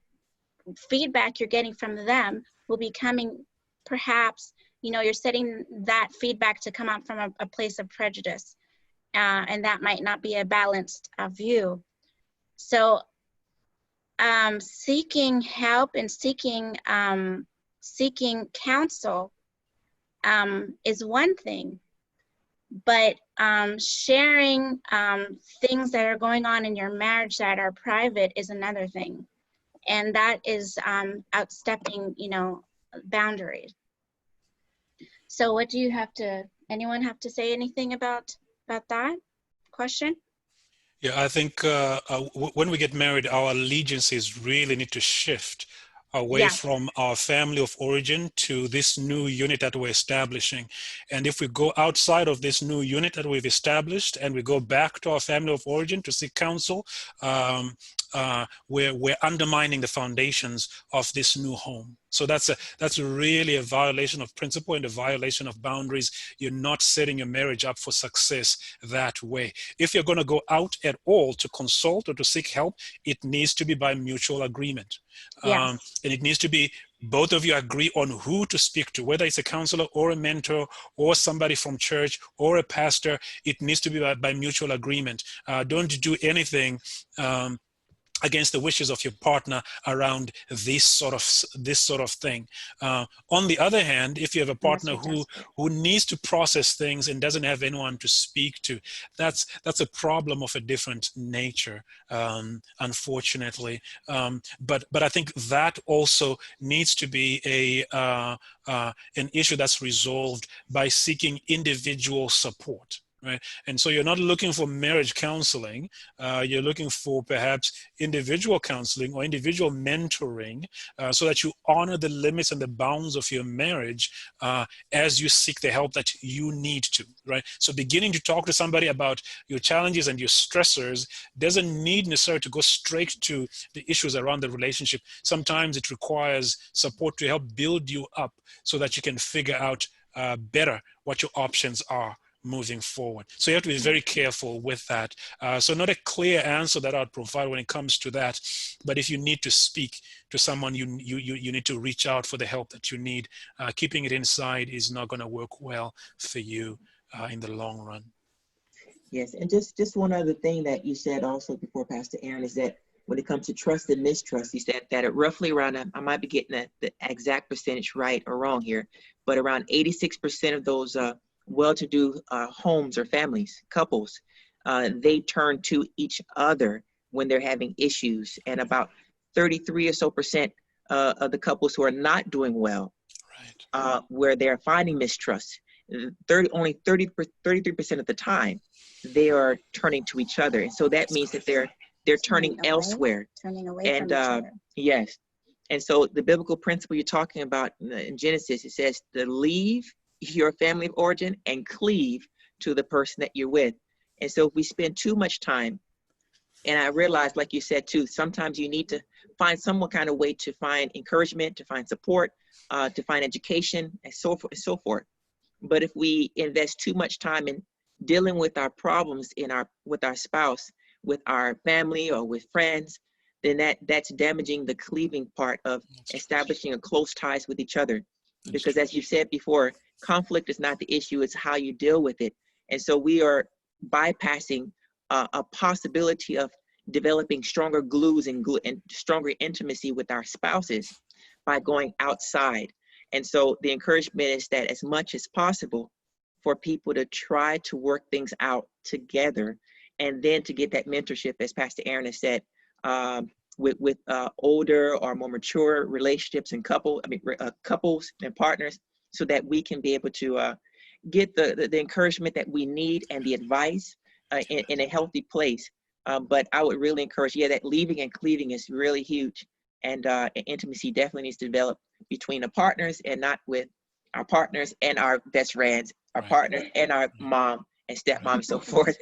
feedback you're getting from them will be coming, perhaps, you know, you're setting that feedback to come out from a place of prejudice, and that might not be a balanced view. So seeking help and seeking counsel is one thing, but sharing things that are going on in your marriage that are private is another thing. And that is outstepping, you know, boundaries. So what do you have to, anyone have to say anything about that question? Yeah, I think when we get married, our allegiances really need to shift away from our family of origin to this new unit that we're establishing. And if we go outside of this new unit that we've established and we go back to our family of origin to seek counsel, we're undermining the foundations of this new home. So that's really a violation of principle and a violation of boundaries. You're not setting your marriage up for success that way. If you're going to go out at all to consult or to seek help, it needs to be by mutual agreement. And it needs to be both of you agree on who to speak to, whether it's a counselor or a mentor or somebody from church or a pastor. It needs to be by mutual agreement. Don't do anything against the wishes of your partner around this sort of thing. On the other hand, if you have a partner who needs to process things and doesn't have anyone to speak to, that's a problem of a different nature, unfortunately. But I think that also needs to be an issue that's resolved by seeking individual support. Right. And so you're not looking for marriage counseling, you're looking for perhaps individual counseling or individual mentoring, so that you honor the limits and the bounds of your marriage as you seek the help that you need to, right? So beginning to talk to somebody about your challenges and your stressors doesn't need necessarily to go straight to the issues around the relationship. Sometimes it requires support to help build you up so that you can figure out better what your options are moving forward. So you have to be very careful with that. So not a clear answer that I'd provide when it comes to that, but if you need to speak to someone, you need to reach out for the help that you need. Keeping it inside is not going to work well for you in the long run. Yes, and just one other thing that you said also before, Pastor Aaron, is that when it comes to trust and mistrust, you said that at roughly around, I might be getting the exact percentage right or wrong here, but around 86% of those well-to-do homes or families, couples, they turn to each other when they're having issues. And about 33% or so of the couples who are not doing well, where they're finding mistrust, only 33% of the time, they are turning to each other. And so that means that they're turning elsewhere. Turning away from each other. Yes. And so the biblical principle you're talking about in Genesis, it says to leave your family of origin and cleave to the person that you're with. And so if we spend too much time, and I realize, like you said too, sometimes you need to find some kind of way to find encouragement, to find support, to find education, and so forth. But if we invest too much time in dealing with our problems with our spouse, with our family, or with friends, then that's damaging the cleaving part of establishing a close ties with each other. Because as you said before, conflict is not the issue, it's how you deal with it. And so we are bypassing a possibility of developing stronger glues and stronger intimacy with our spouses by going outside. And so the encouragement is that as much as possible for people to try to work things out together, and then to get that mentorship, as Pastor Aaron has said, with older or more mature relationships and couples and partners, so that we can be able to get the encouragement that we need and the advice in a healthy place. But I would really encourage, that leaving and cleaving is really huge. And intimacy definitely needs to develop between the partners and not with our partners and our best friends, our partners and our mom and stepmom and so forth.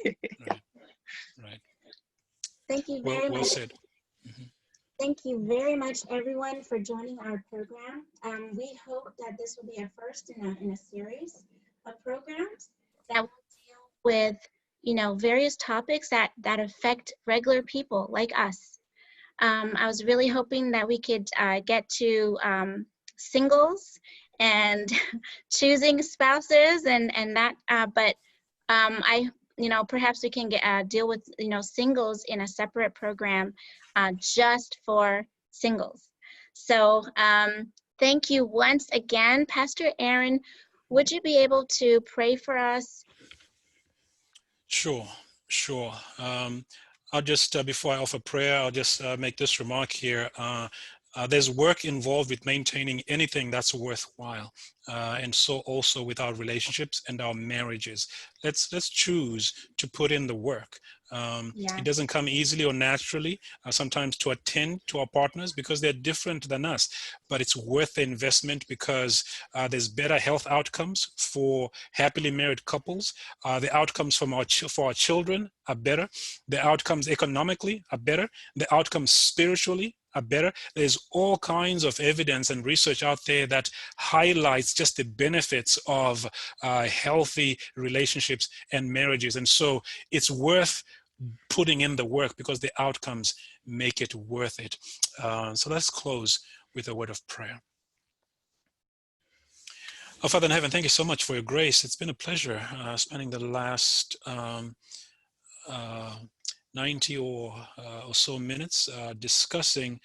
Right. Thank you very Well much. said. Thank you very much, everyone, for joining our program. We hope that this will be a first in a series of programs that will deal with, various topics that affect regular people like us. I was really hoping that we could get to singles and choosing spouses and that, but perhaps we can deal with, singles in a separate program just for singles. So thank you once again. Pastor Aaron, would you be able to pray for us? Sure. I'll just, before I offer prayer, I'll just make this remark here. There's work involved with maintaining anything that's worthwhile, and so also with our relationships and our marriages. Let's choose to put in the work. It doesn't come easily or naturally sometimes to attend to our partners because they're different than us, but it's worth the investment because there's better health outcomes for happily married couples. The outcomes for our children are better. The outcomes economically are better. The outcomes spiritually are better. There's all kinds of evidence and research out there that highlights just the benefits of healthy relationships and marriages. And so it's worth putting in the work because the outcomes make it worth it. So let's close with a word of prayer. Oh, Father in heaven, thank you so much for your grace. It's been a pleasure spending the last 90 or so minutes discussing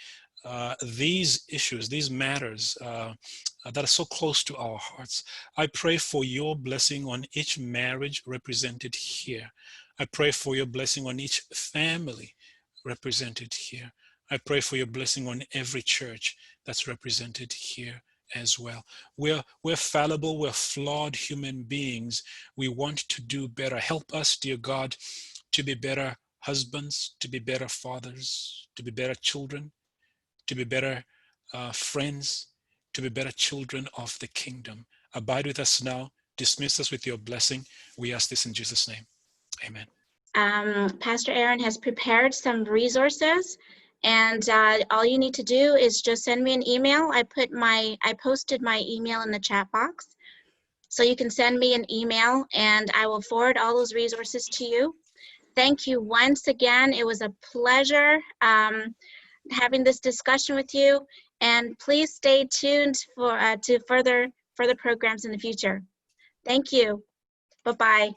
these issues, these matters that are so close to our hearts. I pray for your blessing on each marriage represented here. I pray for your blessing on each family represented here. I pray for your blessing on every church that's represented here as well. We're fallible, we're flawed human beings. We want to do better. Help us, dear God, to be better husbands, to be better fathers, to be better children, to be better friends, to be better children of the kingdom. Abide with us now. Dismiss us with your blessing. We ask this in Jesus' name. Amen. Pastor Aaron has prepared some resources, and all you need to do is just send me an email. I posted my email in the chat box, so you can send me an email and I will forward all those resources to you. Thank you once again. It was a pleasure having this discussion with you, and please stay tuned for to further programs in the future. Thank you. Bye-bye.